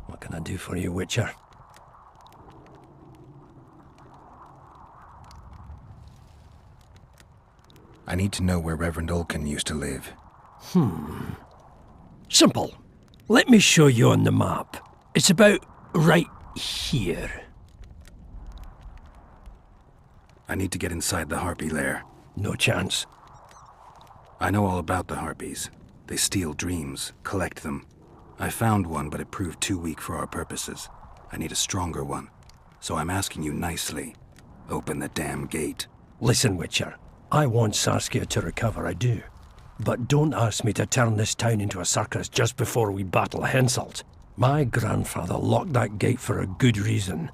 What can I do for you, Witcher? I need to know where Reverend Olkin used to live. Simple. Let me show you on the map. It's about right here. I need to get inside the Harpy lair. No chance. I know all about the Harpies. They steal dreams, collect them. I found one, but it proved too weak for our purposes. I need a stronger one. So I'm asking you nicely, open the damn gate. Listen, Witcher. I want Saskia to recover, I do. But don't ask me to turn this town into a circus just before we battle Henselt. My grandfather locked that gate for a good reason.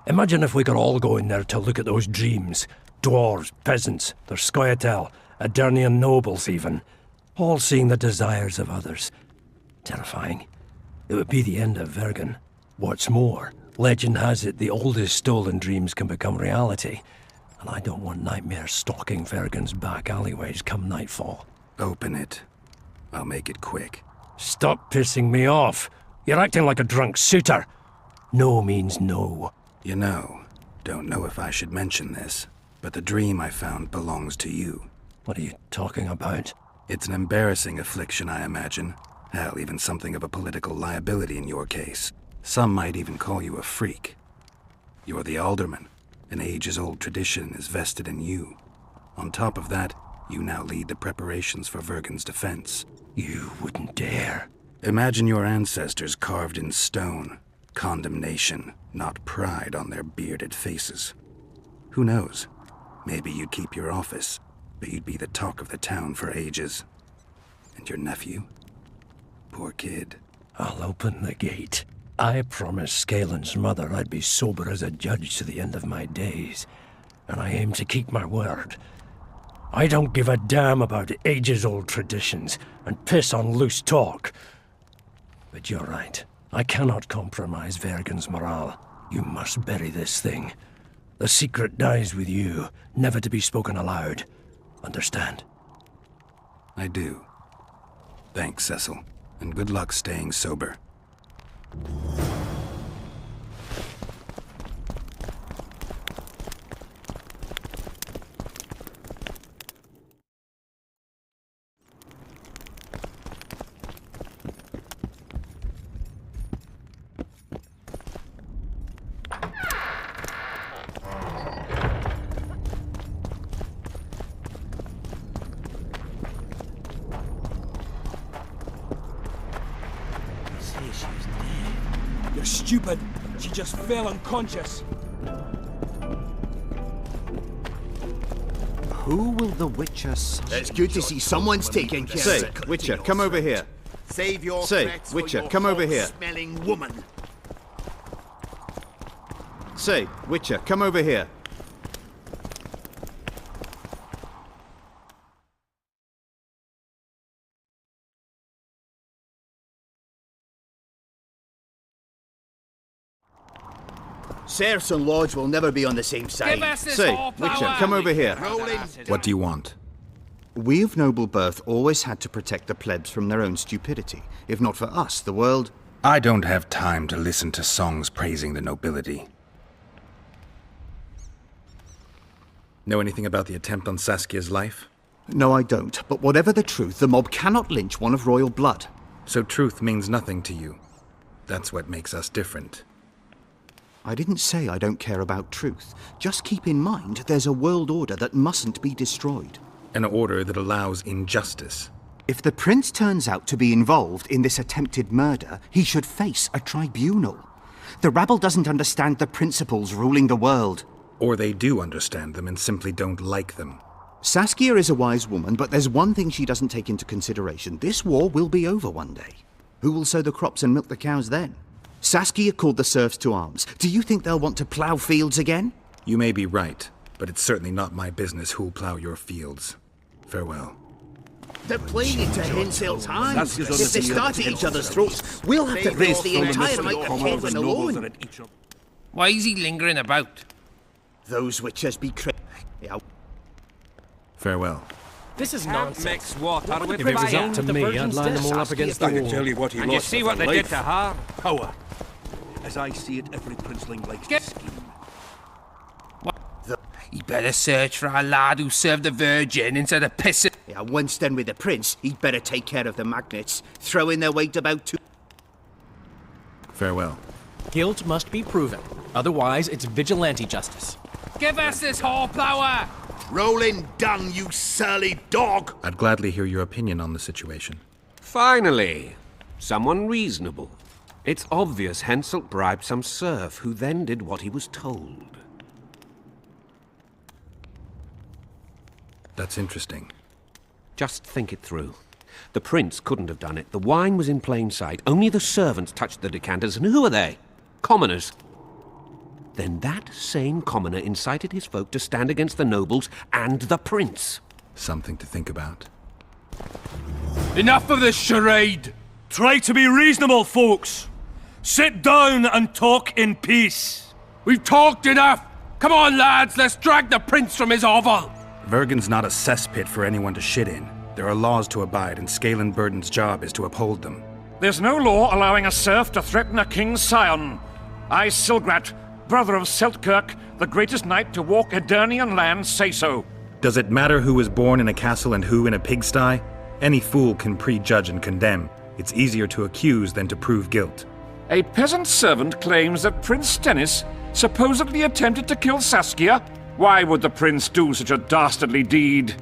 Imagine if we could all go in there to look at those dreams. Dwarves, peasants, their scoia'tael, Adernian nobles even. All seeing the desires of others. Terrifying. It would be the end of Vergen. What's more, legend has it the oldest stolen dreams can become reality. And I don't want nightmares stalking Vergen's back alleyways come nightfall. Open it. I'll make it quick. Stop pissing me off. You're acting like a drunk suitor. No means no. You know, don't know if I should mention this, but the dream I found belongs to you. What are you talking about? It's an embarrassing affliction, I imagine. Hell, even something of a political liability in your case. Some might even call you a freak. You're the alderman. An ages-old tradition is vested in you. On top of that, you now lead the preparations for Vergen's defense. You wouldn't dare. Imagine your ancestors carved in stone. Condemnation, not pride on their bearded faces. Who knows? Maybe you'd keep your office, but you'd be the talk of the town for ages. And your nephew? Poor kid. I'll open the gate. I promised Scalen's mother I'd be sober as a judge to the end of my days, and I aim to keep my word. I don't give a damn about ages-old traditions and piss on loose talk. But you're right. I cannot compromise Vergen's morale. You must bury this thing. The secret dies with you, never to be spoken aloud. Understand? I do. Thanks, Cecil, and good luck staying sober. You're stupid. She just fell unconscious. Who will the Witcher summon? It's good to see someone's taking care Say, of it. Witcher, come over here. Save your Say, threats Witcher, for your come over here. smelling woman. Say, Witcher, come over here. Serfs and lords will never be on the same side. Give us this Say, all Witcher, power. come over here. What do you want? We of noble birth always had to protect the plebs from their own stupidity. If not for us, the world... I don't have time to listen to songs praising the nobility. Know anything about the attempt on Saskia's life? No, I don't. But whatever the truth, the mob cannot lynch one of royal blood. So truth means nothing to you. That's what makes us different. I didn't say I don't care about truth. Just keep in mind there's a world order that mustn't be destroyed. An order that allows injustice. If the prince turns out to be involved in this attempted murder, he should face a tribunal. The rabble doesn't understand the principles ruling the world. Or they do understand them and simply don't like them. Saskia is a wise woman, but there's one thing she doesn't take into consideration. This war will be over one day. Who will sow the crops and milk the cows then? Saskia called the serfs to arms. Do you think they'll want to plough fields again? You may be right, but it's certainly not my business who'll plough your fields. Farewell. They're playing into Henselt's hands. If they start at each other's throats, we'll have to raise the entire amount of Kedwin alone. Why is he lingering about? Those witches be Farewell. This is Can't nonsense. mix water What would with the If it was prince up do to with the me, I'd virgin's line them death? all up against the I can wall. tell you what he And you lost see for what they life. did to her? Power. As I see it, every princeling likes to scheme. He better search for a lad who served the Virgin instead of pissing. Yeah, once done with the prince, he'd better take care of the magnets, throwing their weight about to... Farewell. Guilt must be proven. Otherwise, it's vigilante justice. Give us this hornplower! Rolling dung, you surly dog! I'd gladly hear your opinion on the situation. Finally, someone reasonable. It's obvious Henselt bribed some serf who then did what he was told. That's interesting. Just think it through. The prince couldn't have done it. The wine was in plain sight. Only the servants touched the decanters, and who are they? Commoners. Then that same commoner incited his folk to stand against the nobles and the prince. Something to think about. Enough of this charade! Try to be reasonable, folks! Sit down and talk in peace! We've talked enough! Come on, lads, let's drag the prince from his hovel! Vergen's not a cesspit for anyone to shit in. There are laws to abide, and Scalen Burden's job is to uphold them. There's no law allowing a serf to threaten a king's scion. I, Silgrat, brother of Seltkirk, the greatest knight to walk Edirnian land, say so. Does it matter who was born in a castle and who in a pigsty? Any fool can prejudge and condemn. It's easier to accuse than to prove guilt. A peasant servant claims that Prince Stennis supposedly attempted to kill Saskia. Why would the prince do such a dastardly deed?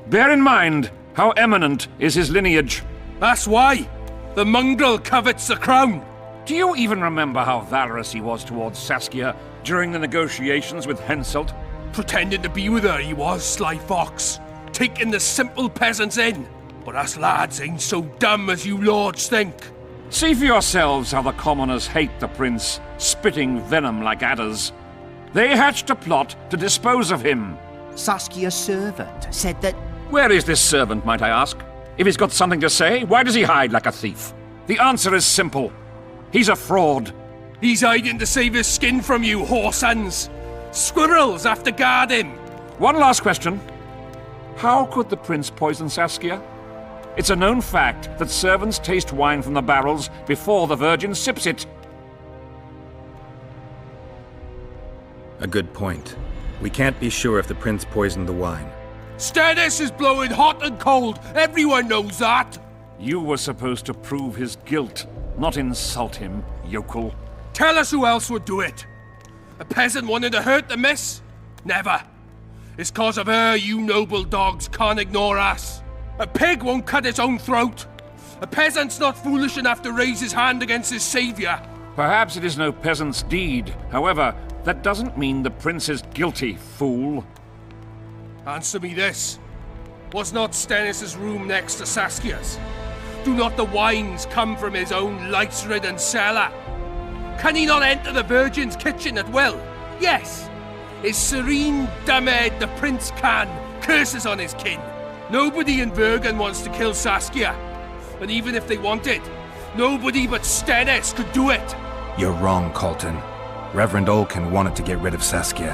Bear in mind how eminent is his lineage. That's why! The mongrel covets the crown! Do you even remember how valorous he was towards Saskia during the negotiations with Henselt? Pretending to be with her, he was, sly fox. Taking the simple peasants in. But us lads ain't so dumb as you lords think. See for yourselves how the commoners hate the prince, spitting venom like adders. They hatched a plot to dispose of him. Saskia's servant said that... Where is this servant, might I ask? If he's got something to say, why does he hide like a thief? The answer is simple. He's a fraud. He's hiding to save his skin from you, whoresons. Squirrels have to guard him. One last question. How could the prince poison Saskia? It's a known fact that servants taste wine from the barrels before the Virgin sips it. A good point. We can't be sure if the prince poisoned the wine. Stennis is blowing hot and cold. Everyone knows that. You were supposed to prove his guilt, not insult him, yokel. Tell us who else would do it. A peasant wanted to hurt the miss? Never. It's cause of her you noble dogs can't ignore us. A pig won't cut its own throat. A peasant's not foolish enough to raise his hand against his savior. Perhaps it is no peasant's deed. However, that doesn't mean the prince is guilty, fool. Answer me this. Was not Stennis' room next to Saskia's? Do not the wines come from his own lice-ridden cellar? Can he not enter the Virgin's kitchen at will? Yes. His serene Damed the prince can, curses on his kin. Nobody in Vergen wants to kill Saskia. And even if they wanted, nobody but Stennis could do it. You're wrong, Colton. Reverend Olkin wanted to get rid of Saskia.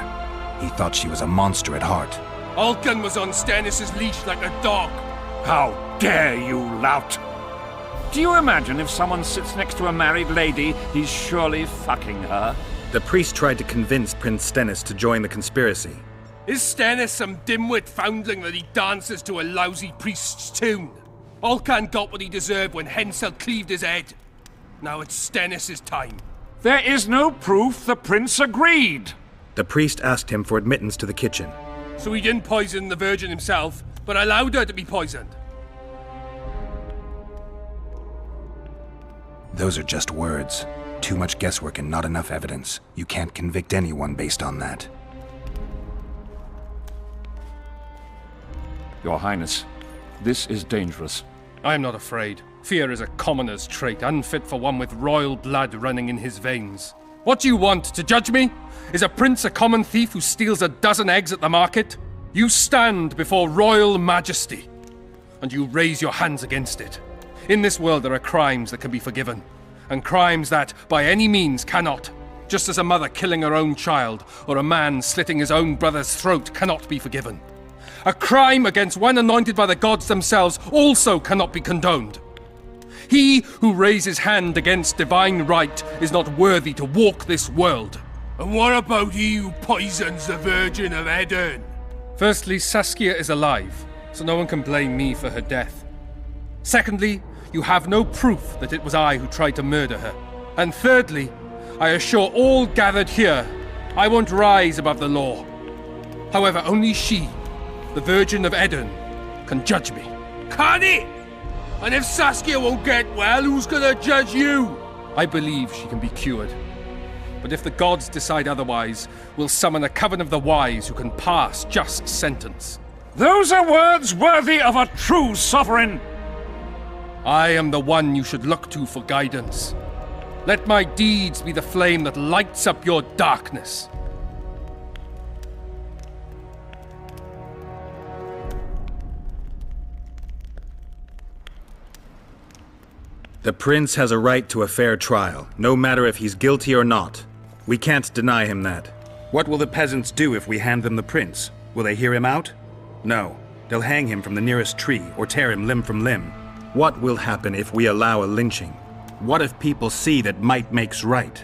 He thought she was a monster at heart. Olkin was on Stennis' leash like a dog. How dare you, lout! Do you imagine if someone sits next to a married lady, he's surely fucking her? The priest tried to convince Prince Stennis to join the conspiracy. Is Stennis some dimwit foundling that he dances to a lousy priest's tune? Olcan got what he deserved when Henselt cleaved his head. Now it's Stennis' time. There is no proof the prince agreed. The priest asked him for admittance to the kitchen. So he didn't poison the Virgin himself, but allowed her to be poisoned. Those are just words. Too much guesswork and not enough evidence. You can't convict anyone based on that. Your Highness, this is dangerous. I am not afraid. Fear is a commoner's trait, unfit for one with royal blood running in his veins. What do you want, to judge me? Is a prince a common thief who steals a dozen eggs at the market? You stand before royal majesty, and you raise your hands against it. In this world there are crimes that can be forgiven, and crimes that, by any means, cannot. Just as a mother killing her own child, or a man slitting his own brother's throat cannot be forgiven. A crime against one anointed by the gods themselves also cannot be condoned. He who raises hand against divine right is not worthy to walk this world. And what about he who poisons the Virgin of Edern? Firstly, Saskia is alive, so no one can blame me for her death. Secondly, you have no proof that it was I who tried to murder her. And thirdly, I assure all gathered here, I won't rise above the law. However, only she, the Virgin of Edern, can judge me. Can it? And if Saskia won't get well, who's gonna judge you? I believe she can be cured. But if the gods decide otherwise, we'll summon a coven of the wise who can pass just sentence. Those are words worthy of a true sovereign. I am the one you should look to for guidance. Let my deeds be the flame that lights up your darkness. The prince has a right to a fair trial, no matter if he's guilty or not. We can't deny him that. What will the peasants do if we hand them the prince? Will they hear him out? No. They'll hang him from the nearest tree or tear him limb from limb. What will happen if we allow a lynching? What if people see that might makes right?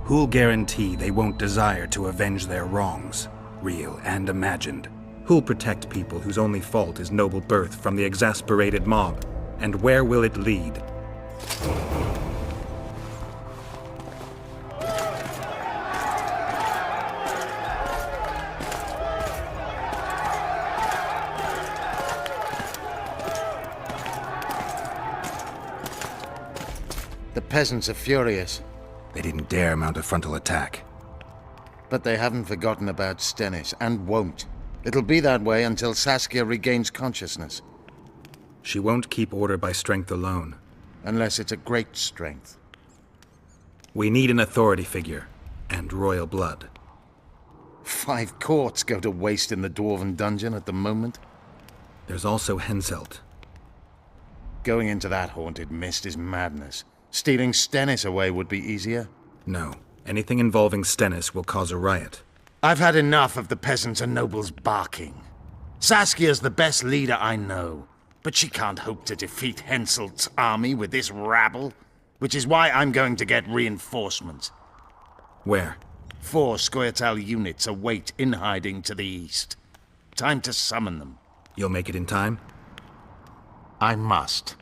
Who'll guarantee they won't desire to avenge their wrongs, real and imagined? Who'll protect people whose only fault is noble birth from the exasperated mob? And where will it lead? The peasants are furious. They didn't dare mount a frontal attack. But they haven't forgotten about Stennis, and won't. It'll be that way until Saskia regains consciousness. She won't keep order by strength alone. Unless it's a great strength. We need an authority figure, and royal blood. 5 courts go to waste in the Dwarven dungeon at the moment. There's also Henselt. Going into that haunted mist is madness. Stealing Stennis away would be easier. No. Anything involving Stennis will cause a riot. I've had enough of the peasants and nobles barking. Saskia's the best leader I know, but she can't hope to defeat Henselt's army with this rabble, which is why I'm going to get reinforcements. Where? 4 Scoia'tael units await in hiding to the east. Time to summon them. You'll make it in time? I must.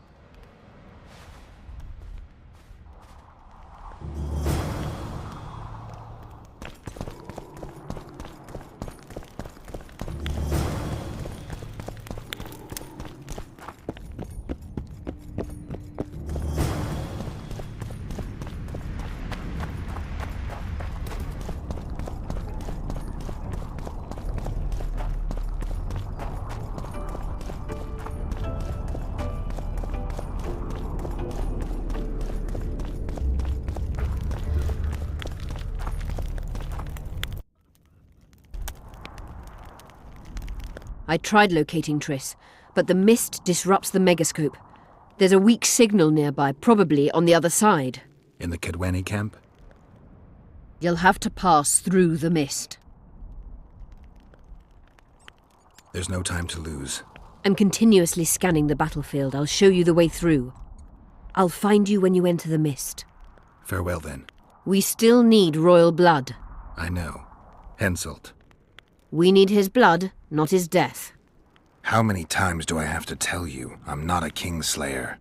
I tried locating Triss, but the mist disrupts the megascope. There's a weak signal nearby, probably on the other side. In the Kedweni camp? You'll have to pass through the mist. There's no time to lose. I'm continuously scanning the battlefield. I'll show you the way through. I'll find you when you enter the mist. Farewell, then. We still need royal blood. I know. Henselt. We need his blood, not his death. How many times do I have to tell you I'm not a Kingslayer?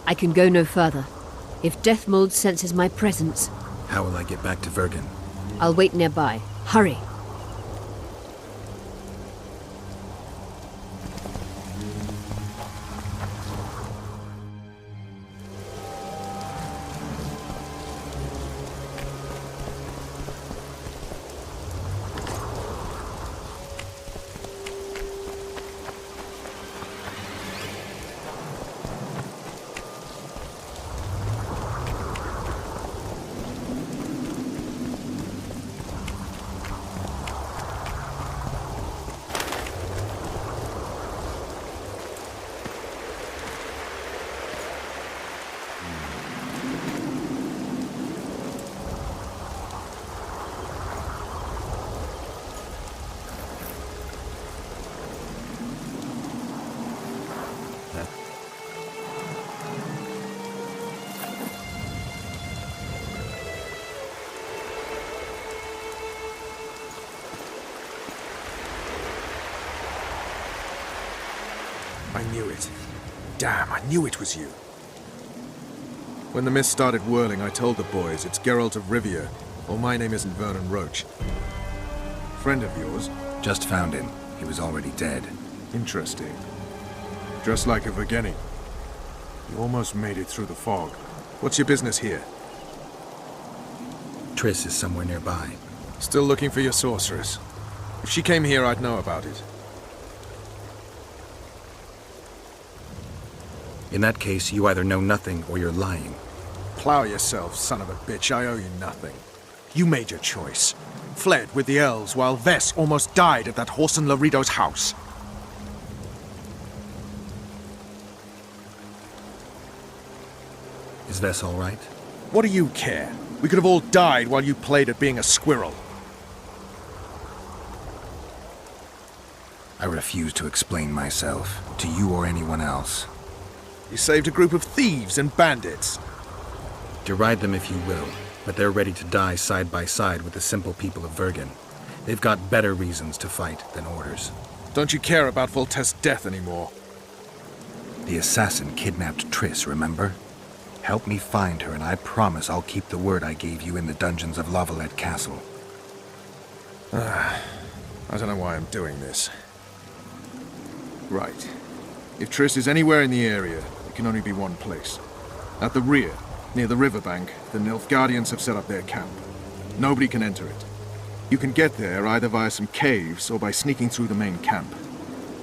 I can go no further. If Deathmold senses my presence, How will I get back to Vergen? I'll wait nearby. Hurry. I knew it. Damn, I knew it was you. When the mist started whirling, I told the boys it's Geralt of Rivia, or my name isn't Vernon Roach. Friend of yours? Just found him. He was already dead. Interesting. Just like a Vergeni. You almost made it through the fog. What's your business here? Triss is somewhere nearby. Still looking for your sorceress. If she came here, I'd know about it. In that case, you either know nothing or you're lying. Plow yourself, son of a bitch. I owe you nothing. You made your choice. Fled with the elves while Vess almost died at that Horson Laredo's house. Is Vess all right? What do you care? We could have all died while you played at being a squirrel. I refuse to explain myself, to you or anyone else. You saved a group of thieves and bandits. Deride them if you will, but they're ready to die side by side with the simple people of Vergen. They've got better reasons to fight than orders. Don't you care about Voltest's death anymore? The assassin kidnapped Triss, remember? Help me find her, and I promise I'll keep the word I gave you in the dungeons of Lavalette Castle. I don't know why I'm doing this. Right. If Triss is anywhere in the area, it can only be one place. At the rear, near the riverbank, the Nilfgaardians have set up their camp. Nobody can enter it. You can get there either via some caves or by sneaking through the main camp.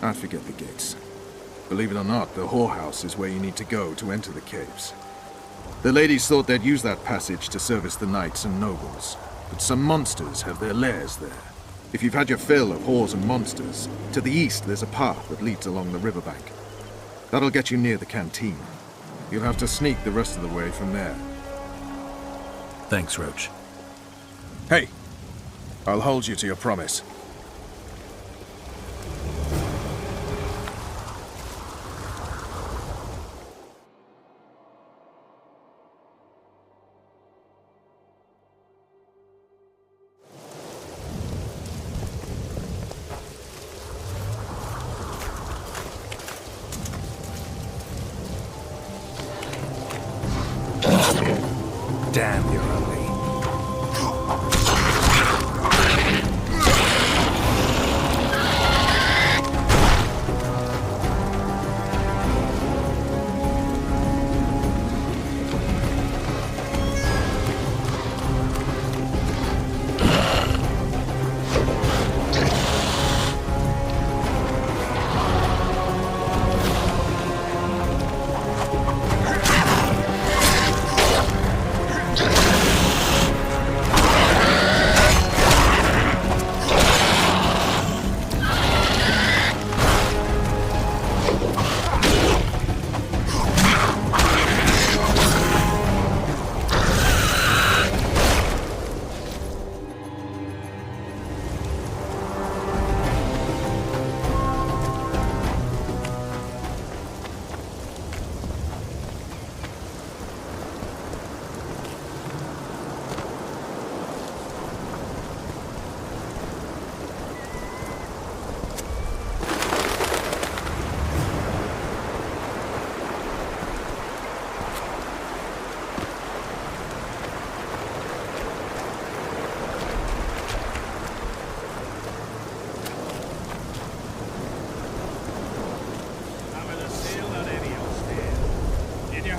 I forget the gates. Believe it or not, the whorehouse is where you need to go to enter the caves. The ladies thought they'd use that passage to service the knights and nobles, but some monsters have their lairs there. If you've had your fill of whores and monsters, to the east there's a path that leads along the riverbank. That'll get you near the canteen. You'll have to sneak the rest of the way from there. Thanks, Roach. Hey, I'll hold you to your promise. Damn, you're ugly.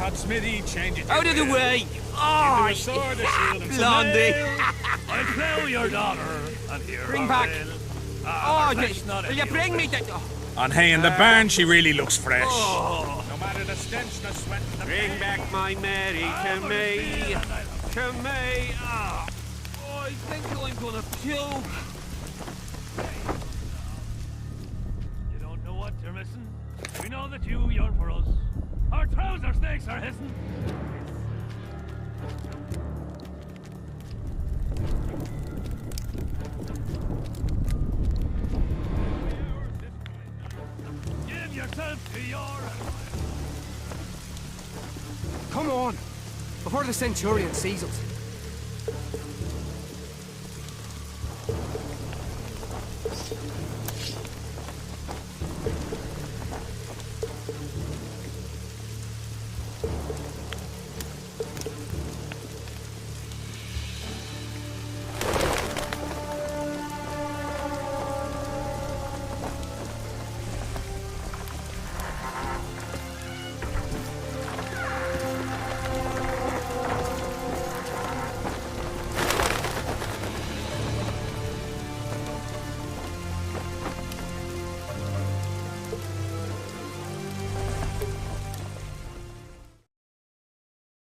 Cut Smithy, change it. Out of the way! Oh, sword, a shield, and Blondie! I play your daughter, and here Bring I back. will. Will you bring me the... On hay in the barn, she really looks fresh. Oh. No matter the stench, the sweat, and the Bring back my Mary to me! To me! Ah. Oh, I think I'm gonna puke! You don't know what you're missing. We know that you yearn for us. Our trouser snakes are hissing. Give yourself to your... Come on! Before the Centurion sees us.